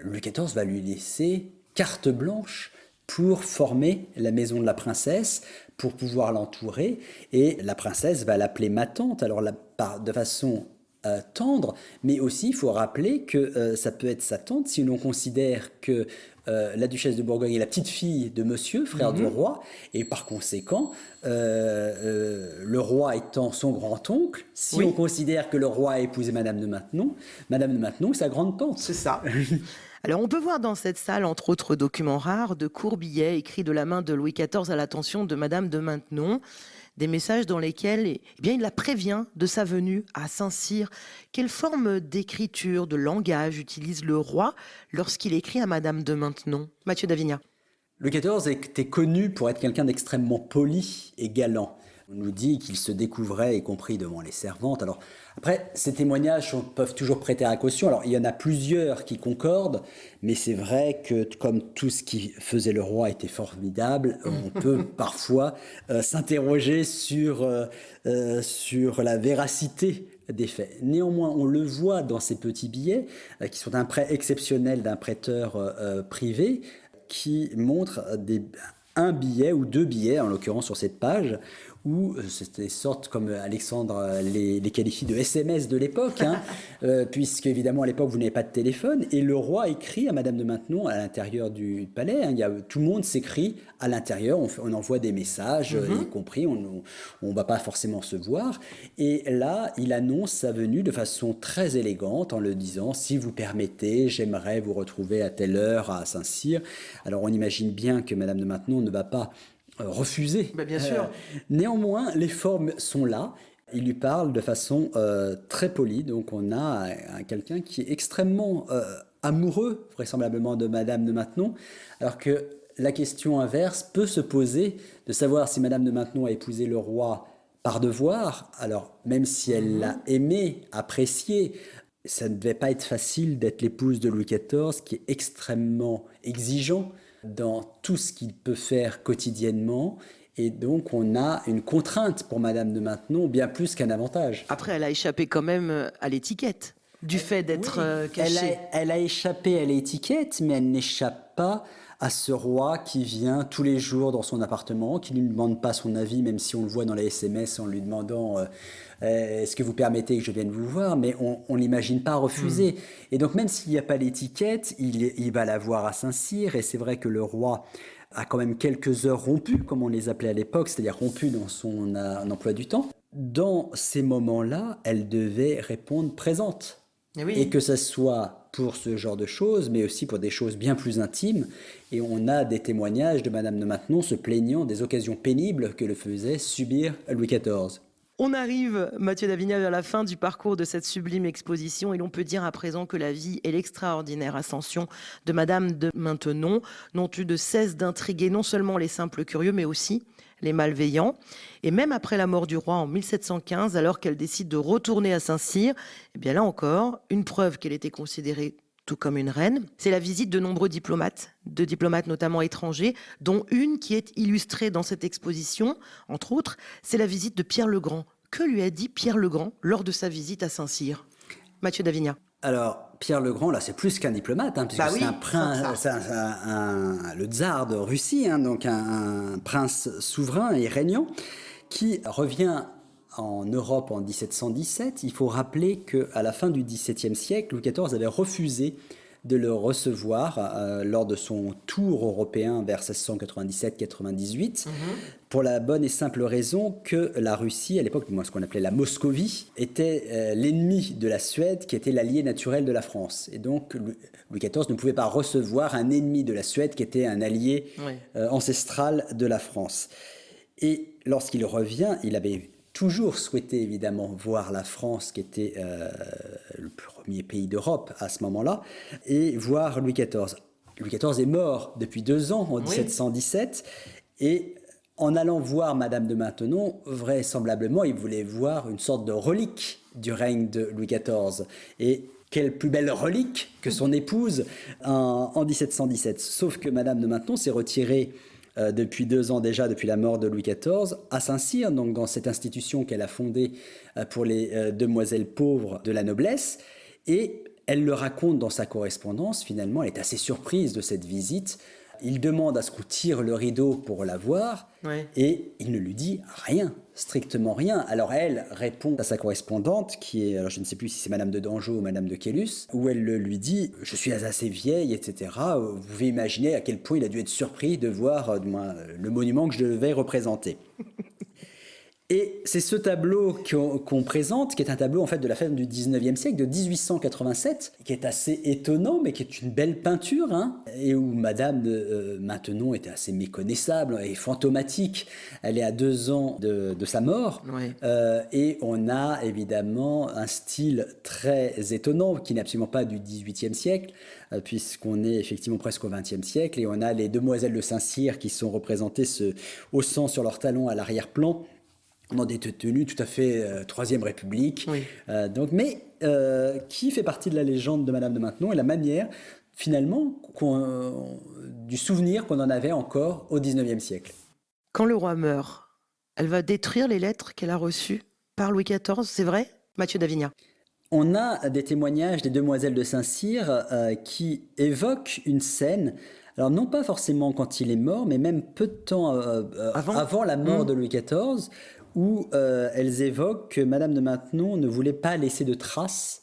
Louis XIV va lui laisser carte blanche pour former la maison de la princesse, pour pouvoir l'entourer, et la princesse va l'appeler ma tante, alors de façon tendre, mais aussi il faut rappeler que ça peut être sa tante si l'on considère que la duchesse de Bourgogne est la petite fille de monsieur, frère du roi, et par conséquent, le roi étant son grand-oncle, si on considère que le roi a épousé Madame de Maintenon est sa grande-tante. C'est ça. Alors, on peut voir dans cette salle, entre autres documents rares, de courts billets écrits de la main de Louis XIV à l'attention de Madame de Maintenon, des messages dans lesquels il la prévient de sa venue à Saint-Cyr. Quelle forme d'écriture, de langage utilise le roi lorsqu'il écrit à Madame de Maintenon? Mathieu Davina. Louis XIV était connu pour être quelqu'un d'extrêmement poli et galant. On nous dit qu'il se découvrait, y compris devant les servantes. Alors, après, ces témoignages peuvent toujours prêter à caution. Alors, il y en a plusieurs qui concordent, mais c'est vrai que comme tout ce qui faisait le roi était formidable, on peut parfois s'interroger sur la véracité des faits. Néanmoins, on le voit dans ces petits billets, qui sont un prêt exceptionnel d'un prêteur privé, qui montre un billet ou 2 billets, en l'occurrence sur cette page, où c'était sorte comme Alexandre les qualifie de SMS de l'époque, puisque évidemment à l'époque vous n'avez pas de téléphone, et le roi écrit à Madame de Maintenon à l'intérieur du palais, tout le monde s'écrit à l'intérieur, on envoie des messages, y compris, on ne va pas forcément se voir, et là il annonce sa venue de façon très élégante en le disant: si vous permettez, j'aimerais vous retrouver à telle heure à Saint-Cyr. Alors on imagine bien que Madame de Maintenon ne va pas refuser. Bien sûr. Néanmoins, les formes sont là. Il lui parle de façon très polie. Donc on a quelqu'un qui est extrêmement amoureux, vraisemblablement, de Madame de Maintenon, alors que la question inverse peut se poser de savoir si Madame de Maintenon a épousé le roi par devoir. Alors même si elle l'a aimé, apprécié, ça ne devait pas être facile d'être l'épouse de Louis XIV, qui est extrêmement exigeant dans tout ce qu'il peut faire quotidiennement. Et donc, on a une contrainte pour Madame de Maintenon, bien plus qu'un avantage. Après, elle a échappé quand même à l'étiquette, du fait d'être cachée. Elle a échappé à l'étiquette, mais elle n'échappe pas à ce roi qui vient tous les jours dans son appartement, qui ne lui demande pas son avis, même si on le voit dans les SMS en lui demandant est-ce que vous permettez que je vienne vous voir, mais on ne l'imagine pas refuser. Et donc même s'il n'y a pas l'étiquette, il va la voir à Saint-Cyr, et c'est vrai que le roi a quand même quelques heures rompues, comme on les appelait à l'époque, c'est-à-dire rompues dans son emploi du temps. Dans ces moments-là, elle devait répondre présente. Et que ce soit pour ce genre de choses, mais aussi pour des choses bien plus intimes. Et on a des témoignages de Madame de Maintenon se plaignant des occasions pénibles que le faisait subir Louis XIV. On arrive, Mathieu d'Avignal, à la fin du parcours de cette sublime exposition, et l'on peut dire à présent que la vie et l'extraordinaire ascension de Madame de Maintenon n'ont eu de cesse d'intriguer non seulement les simples curieux, mais aussi les malveillants. Et même après la mort du roi en 1715, alors qu'elle décide de retourner à Saint-Cyr, eh bien là encore, une preuve qu'elle était considérée tout comme une reine, c'est la visite de nombreux diplomates notamment étrangers, dont une qui est illustrée dans cette exposition, entre autres, c'est la visite de Pierre le Grand. Que lui a dit Pierre le Grand lors de sa visite à Saint-Cyr? Mathieu d'Avignat. Alors, Pierre le Grand, là, c'est plus qu'un diplomate, puisque c'est un prince, le tsar de Russie, donc un prince souverain et régnant, qui revient en Europe en 1717. Il faut rappeler qu'à la fin du XVIIe siècle, Louis XIV avait refusé de le recevoir lors de son tour européen vers 1697-98, pour la bonne et simple raison que la Russie, à l'époque, ce qu'on appelait la Moscovie, était l'ennemi de la Suède, qui était l'allié naturel de la France. Et donc, Louis XIV ne pouvait pas recevoir un ennemi de la Suède, qui était un allié ancestral de la France. Et lorsqu'il revient, il avait toujours souhaité évidemment voir la France, qui était le premier pays d'Europe à ce moment-là, et voir Louis XIV. Louis XIV est mort depuis 2 ans, en 1717, et en allant voir Madame de Maintenon, vraisemblablement, il voulait voir une sorte de relique du règne de Louis XIV. Et quelle plus belle relique que son épouse en 1717. Sauf que Madame de Maintenon s'est retirée depuis 2 ans déjà, depuis la mort de Louis XIV, à Saint-Cyr, donc dans cette institution qu'elle a fondée pour les demoiselles pauvres de la noblesse. Et elle le raconte dans sa correspondance, finalement, elle est assez surprise de cette visite. Il demande à ce qu'on tire le rideau pour la voir, et il ne lui dit rien, strictement rien. Alors elle répond à sa correspondante, qui est, alors je ne sais plus si c'est Madame de Dangeau ou Madame de Caylus, où elle lui dit « Je suis assez vieille, etc. » Vous pouvez imaginer à quel point il a dû être surpris de voir le monument que je devais représenter. Et c'est ce tableau qu'on présente, qui est un tableau en fait de la fin du 19e siècle, de 1887, qui est assez étonnant, mais qui est une belle peinture, et où Madame de Maintenon était assez méconnaissable et fantomatique. Elle est à 2 ans de sa mort, et on a évidemment un style très étonnant, qui n'est absolument pas du 18e siècle, puisqu'on est effectivement presque au 20e siècle, et on a les demoiselles de Saint-Cyr qui sont représentées se haussant sur leurs talons à l'arrière-plan, dans des tenues tout à fait Troisième République. Oui. Qui fait partie de la légende de Madame de Maintenon et la manière, finalement, du souvenir qu'on en avait encore au XIXe siècle. Quand le roi meurt, elle va détruire les lettres qu'elle a reçues par Louis XIV, c'est vrai, Mathieu d'Avignat? On a des témoignages des demoiselles de Saint-Cyr qui évoquent une scène, alors non pas forcément quand il est mort, mais même peu de temps avant la mort de Louis XIV, où elles évoquent que Madame de Maintenon ne voulait pas laisser de traces.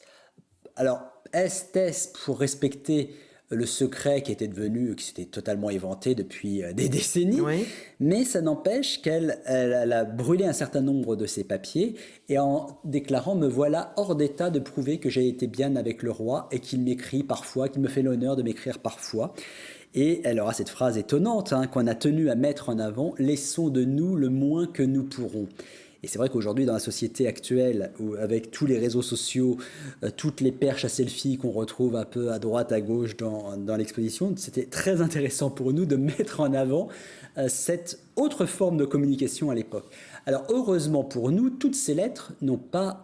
Alors, est-ce pour respecter le secret qui s'était totalement éventé depuis des décennies, mais ça n'empêche qu'elle a brûlé un certain nombre de ses papiers et en déclarant « Me voilà hors d'état de prouver que j'ai été bien avec le roi et qu'il m'écrit parfois, qu'il me fait l'honneur de m'écrire parfois ». Et elle aura cette phrase étonnante qu'on a tenu à mettre en avant « Laissons de nous le moins que nous pourrons ». Et c'est vrai qu'aujourd'hui, dans la société actuelle, avec tous les réseaux sociaux, toutes les perches à selfie qu'on retrouve un peu à droite, à gauche dans l'exposition, c'était très intéressant pour nous de mettre en avant cette autre forme de communication à l'époque. Alors heureusement pour nous, toutes ces lettres n'ont pas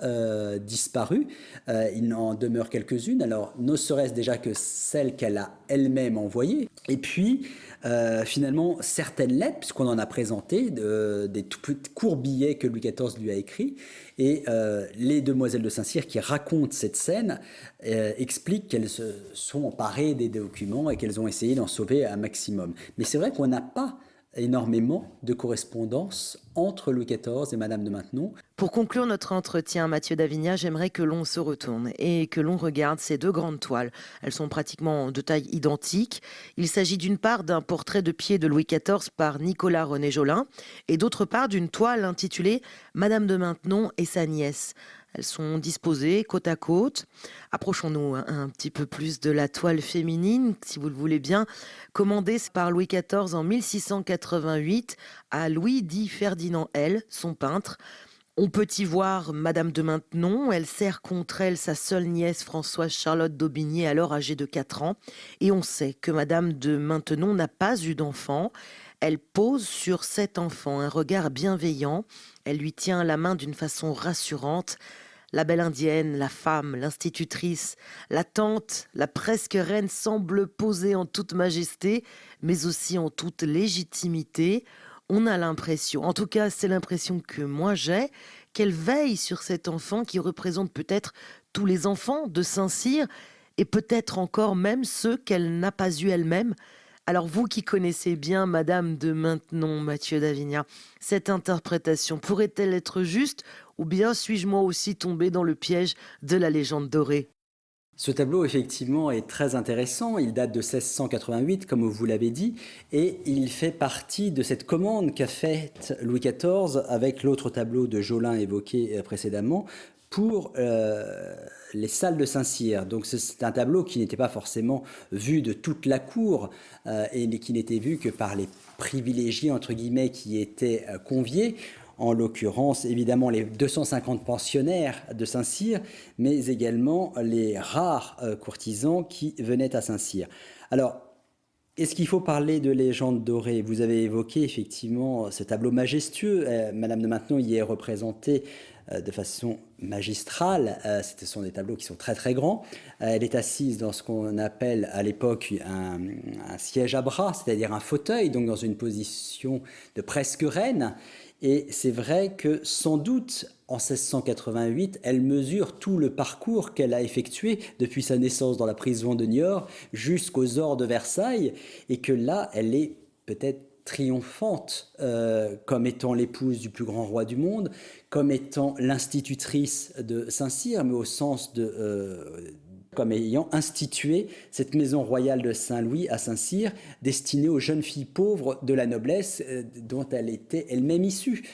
disparu. Il en demeure quelques-unes. Alors ne serait-ce déjà que celles qu'elle a elle-même envoyées. Et puis finalement certaines lettres, puisqu'on en a présenté, des tout petits courts billets que Louis XIV lui a écrits. Et les demoiselles de Saint-Cyr qui racontent cette scène expliquent qu'elles se sont emparées des documents et qu'elles ont essayé d'en sauver un maximum. Mais c'est vrai qu'on n'a pas énormément de correspondance entre Louis XIV et Madame de Maintenon. Pour conclure notre entretien, Mathieu d'Avignat, j'aimerais que l'on se retourne et que l'on regarde ces deux grandes toiles. Elles sont pratiquement de taille identique. Il s'agit d'une part d'un portrait de pied de Louis XIV par Nicolas-René Jolin et d'autre part d'une toile intitulée « Madame de Maintenon et sa nièce ». Elles sont disposées côte à côte. Approchons-nous un petit peu plus de la toile féminine, si vous le voulez bien, commandée par Louis XIV en 1688 à Louis dit Ferdinand L, son peintre. On peut y voir Madame de Maintenon. Elle serre contre elle sa seule nièce Françoise Charlotte d'Aubigné, alors âgée de 4 ans. Et on sait que Madame de Maintenon n'a pas eu d'enfant. Elle pose sur cet enfant un regard bienveillant. Elle lui tient la main d'une façon rassurante. La belle indienne, la femme, l'institutrice, la tante, la presque reine semblent poser en toute majesté, mais aussi en toute légitimité. On a l'impression, en tout cas c'est l'impression que moi j'ai, qu'elle veille sur cet enfant qui représente peut-être tous les enfants de Saint-Cyr et peut-être encore même ceux qu'elle n'a pas eus elle-même. Alors vous qui connaissez bien Madame de Maintenon, Mathieu d'Avignat, cette interprétation pourrait-elle être juste ou bien suis-je moi aussi tombé dans le piège de la légende dorée ? Ce tableau, effectivement, est très intéressant. Il date de 1688, comme vous l'avez dit, et il fait partie de cette commande qu'a faite Louis XIV avec l'autre tableau de Jolin évoqué précédemment pour les salles de Saint-Cyr. Donc c'est un tableau qui n'était pas forcément vu de toute la cour et qui n'était vu que par les privilégiés, entre guillemets, qui étaient conviés. En l'occurrence, évidemment, les 250 pensionnaires de Saint-Cyr, mais également les rares courtisans qui venaient à Saint-Cyr. Alors, est-ce qu'il faut parler de légende dorée ? Vous avez évoqué effectivement ce tableau majestueux. Madame de Maintenon y est représentée de façon magistrale. Ce sont des tableaux qui sont très très grands. Elle est assise dans ce qu'on appelle à l'époque un siège à bras, c'est-à-dire un fauteuil, donc dans une position de presque reine. Et c'est vrai que sans doute, en 1688, elle mesure tout le parcours qu'elle a effectué depuis sa naissance dans la prison de Niort jusqu'aux ors de Versailles, et que là, elle est peut-être triomphante comme étant l'épouse du plus grand roi du monde, comme étant l'institutrice de Saint-Cyr, mais au sens de... comme ayant institué cette maison royale de Saint-Louis à Saint-Cyr, destinée aux jeunes filles pauvres de la noblesse dont elle était elle-même issue.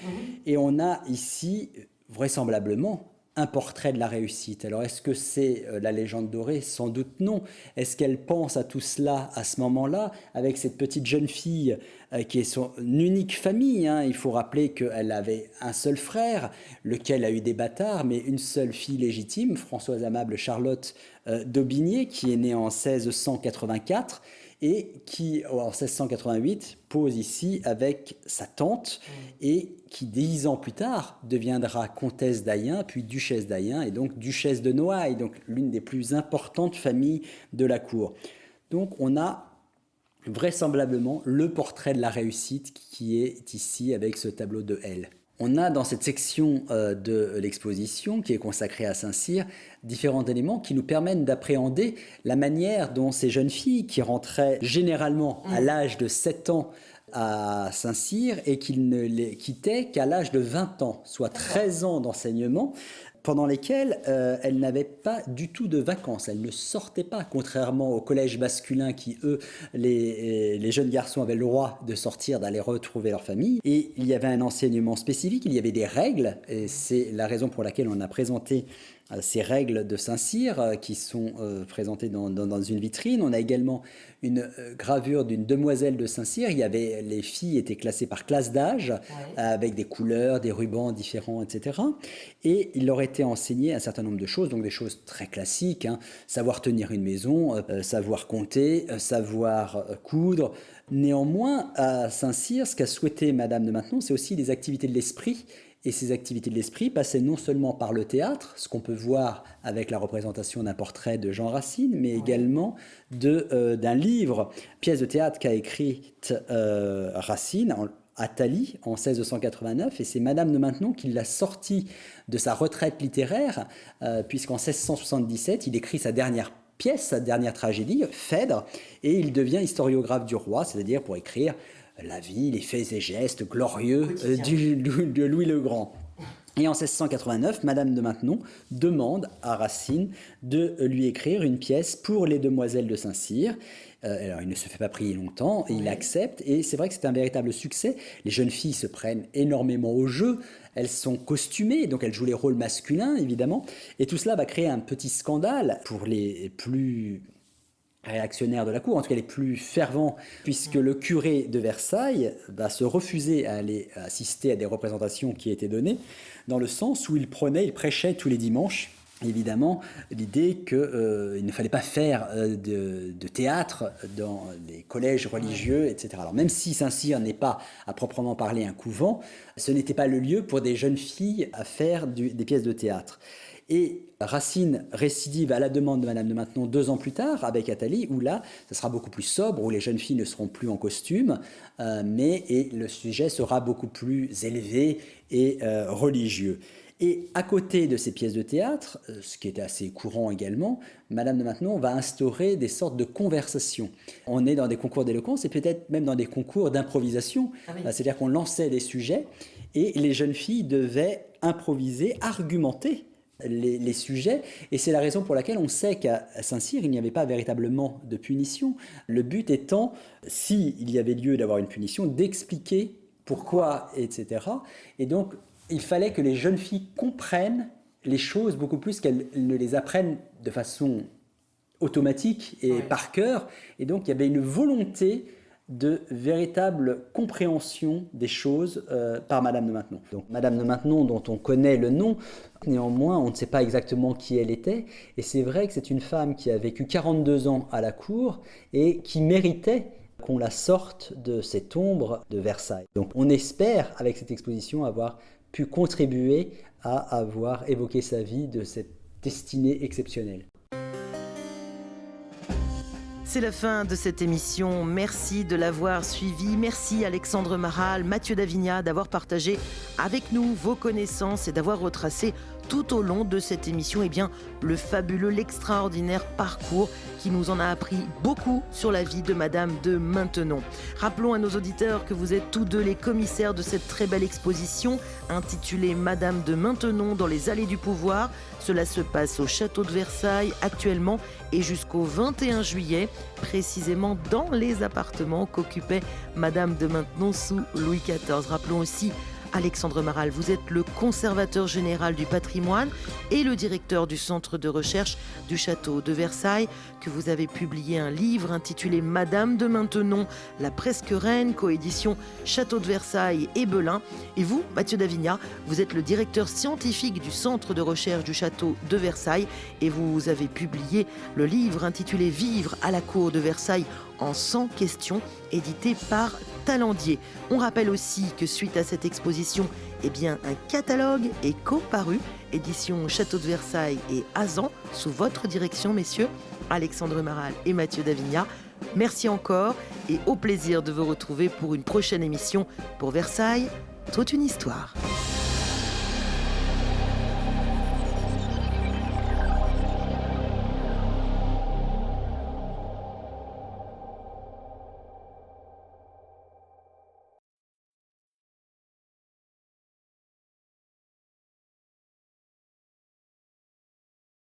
Et on a ici, vraisemblablement, un portrait de la réussite. Alors, est-ce que c'est la légende dorée ? Sans doute non. Est-ce qu'elle pense à tout cela à ce moment-là, avec cette petite jeune fille qui est son unique famille, hein. Il faut rappeler qu'elle avait un seul frère, lequel a eu des bâtards, mais une seule fille légitime, Françoise Amable Charlotte d'Aubigné, qui est née en 1684. et qui, en 1688, pose ici avec sa tante et qui, 10 ans plus tard, deviendra comtesse d'Ayen, puis duchesse d'Ayen et donc duchesse de Noailles, donc l'une des plus importantes familles de la cour. Donc on a vraisemblablement le portrait de la réussite qui est ici avec ce tableau de L. On a dans cette section de l'exposition qui est consacrée à Saint-Cyr différents éléments qui nous permettent d'appréhender la manière dont ces jeunes filles qui rentraient généralement à l'âge de 7 ans à Saint-Cyr et qui ne les quittaient qu'à l'âge de 20 ans, soit 13 ans d'enseignement, pendant lesquels elles n'avaient pas du tout de vacances. Elles ne sortaient pas, contrairement au collège masculin qui, eux, les jeunes garçons avaient le droit de sortir, d'aller retrouver leur famille. Et il y avait un enseignement spécifique, il y avait des règles, et c'est la raison pour laquelle on a présenté ces règles de Saint-Cyr qui sont présentées dans une vitrine. On a également une gravure d'une demoiselle de Saint-Cyr. Les filles étaient classées par classe d'âge, avec des couleurs, des rubans différents, etc. Et il leur était enseigné un certain nombre de choses, donc des choses très classiques, savoir tenir une maison, savoir compter, savoir coudre. Néanmoins, à Saint-Cyr, ce qu'a souhaité Madame de Maintenon, c'est aussi des activités de l'esprit. Et ces activités de l'esprit passaient non seulement par le théâtre, ce qu'on peut voir avec la représentation d'un portrait de Jean Racine, mais également d'un livre, pièce de théâtre qu'a écrite Racine, Athalie, en 1689, et c'est Madame de Maintenon qui l'a sorti de sa retraite littéraire, puisqu'en 1677, il écrit sa dernière pièce, sa dernière tragédie, Phèdre, et il devient historiographe du roi, c'est-à-dire pour écrire la vie, les faits et gestes glorieux de Louis le Grand. Et en 1689, Madame de Maintenon demande à Racine de lui écrire une pièce pour les demoiselles de Saint-Cyr. Alors, il ne se fait pas prier longtemps, et il accepte, et c'est vrai que c'est un véritable succès. Les jeunes filles se prennent énormément au jeu, elles sont costumées, donc elles jouent les rôles masculins, évidemment, et tout cela va créer un petit scandale pour les plus réactionnaires de la cour, en tout cas les plus fervents, puisque le curé de Versailles va se refuser à aller assister à des représentations qui étaient données, dans le sens où il prêchait tous les dimanches, évidemment, l'idée qu'il ne fallait pas faire de théâtre dans les collèges religieux, etc. Alors même si Saint-Cyr n'est pas à proprement parler un couvent, ce n'était pas le lieu pour des jeunes filles à faire des pièces de théâtre. Et Racine récidive à la demande de Madame de Maintenon 2 ans plus tard avec Athalie, où là, ça sera beaucoup plus sobre, où les jeunes filles ne seront plus en costume, et le sujet sera beaucoup plus élevé et religieux. Et à côté de ces pièces de théâtre, ce qui était assez courant également, Madame de Maintenon va instaurer des sortes de conversations. On est dans des concours d'éloquence et peut-être même dans des concours d'improvisation, c'est-à-dire qu'on lançait des sujets et les jeunes filles devaient improviser, argumenter les sujets, et c'est la raison pour laquelle on sait qu'à Saint-Cyr, il n'y avait pas véritablement de punition. Le but étant, s'il y avait lieu d'avoir une punition, d'expliquer pourquoi, etc. Et donc, il fallait que les jeunes filles comprennent les choses beaucoup plus qu'elles ne les apprennent de façon automatique et par cœur. Et donc, il y avait une volonté de véritable compréhension des choses par Madame de Maintenon. Donc Madame de Maintenon, dont on connaît le nom, néanmoins on ne sait pas exactement qui elle était, et c'est vrai que c'est une femme qui a vécu 42 ans à la cour et qui méritait qu'on la sorte de cette ombre de Versailles. Donc on espère, avec cette exposition, avoir pu contribuer à avoir évoqué sa vie de cette destinée exceptionnelle. C'est la fin de cette émission. Merci de l'avoir suivi. Merci Alexandre Maral, Mathieu Davignat d'avoir partagé avec nous vos connaissances et d'avoir retracé tout au long de cette émission le fabuleux, l'extraordinaire parcours qui nous en a appris beaucoup sur la vie de Madame de Maintenon. Rappelons à nos auditeurs que vous êtes tous deux les commissaires de cette très belle exposition intitulée Madame de Maintenon dans les allées du pouvoir. Cela se passe au château de Versailles actuellement et jusqu'au 21 juillet, précisément dans les appartements qu'occupait Madame de Maintenon sous Louis XIV. Rappelons aussi Alexandre Maral, vous êtes le conservateur général du patrimoine et le directeur du centre de recherche du château de Versailles, que vous avez publié un livre intitulé Madame de Maintenon, la presque reine, coédition Château de Versailles et Belin. Et vous, Mathieu Davignat, vous êtes le directeur scientifique du centre de recherche du château de Versailles et vous avez publié le livre intitulé Vivre à la cour de Versailles en 100 questions, édité par Talendier. On rappelle aussi que suite à cette exposition, un catalogue est coparu, édition Château de Versailles et Azan, sous votre direction, messieurs, Alexandre Maral et Mathieu Davignat. Merci encore et au plaisir de vous retrouver pour une prochaine émission pour Versailles, toute une histoire.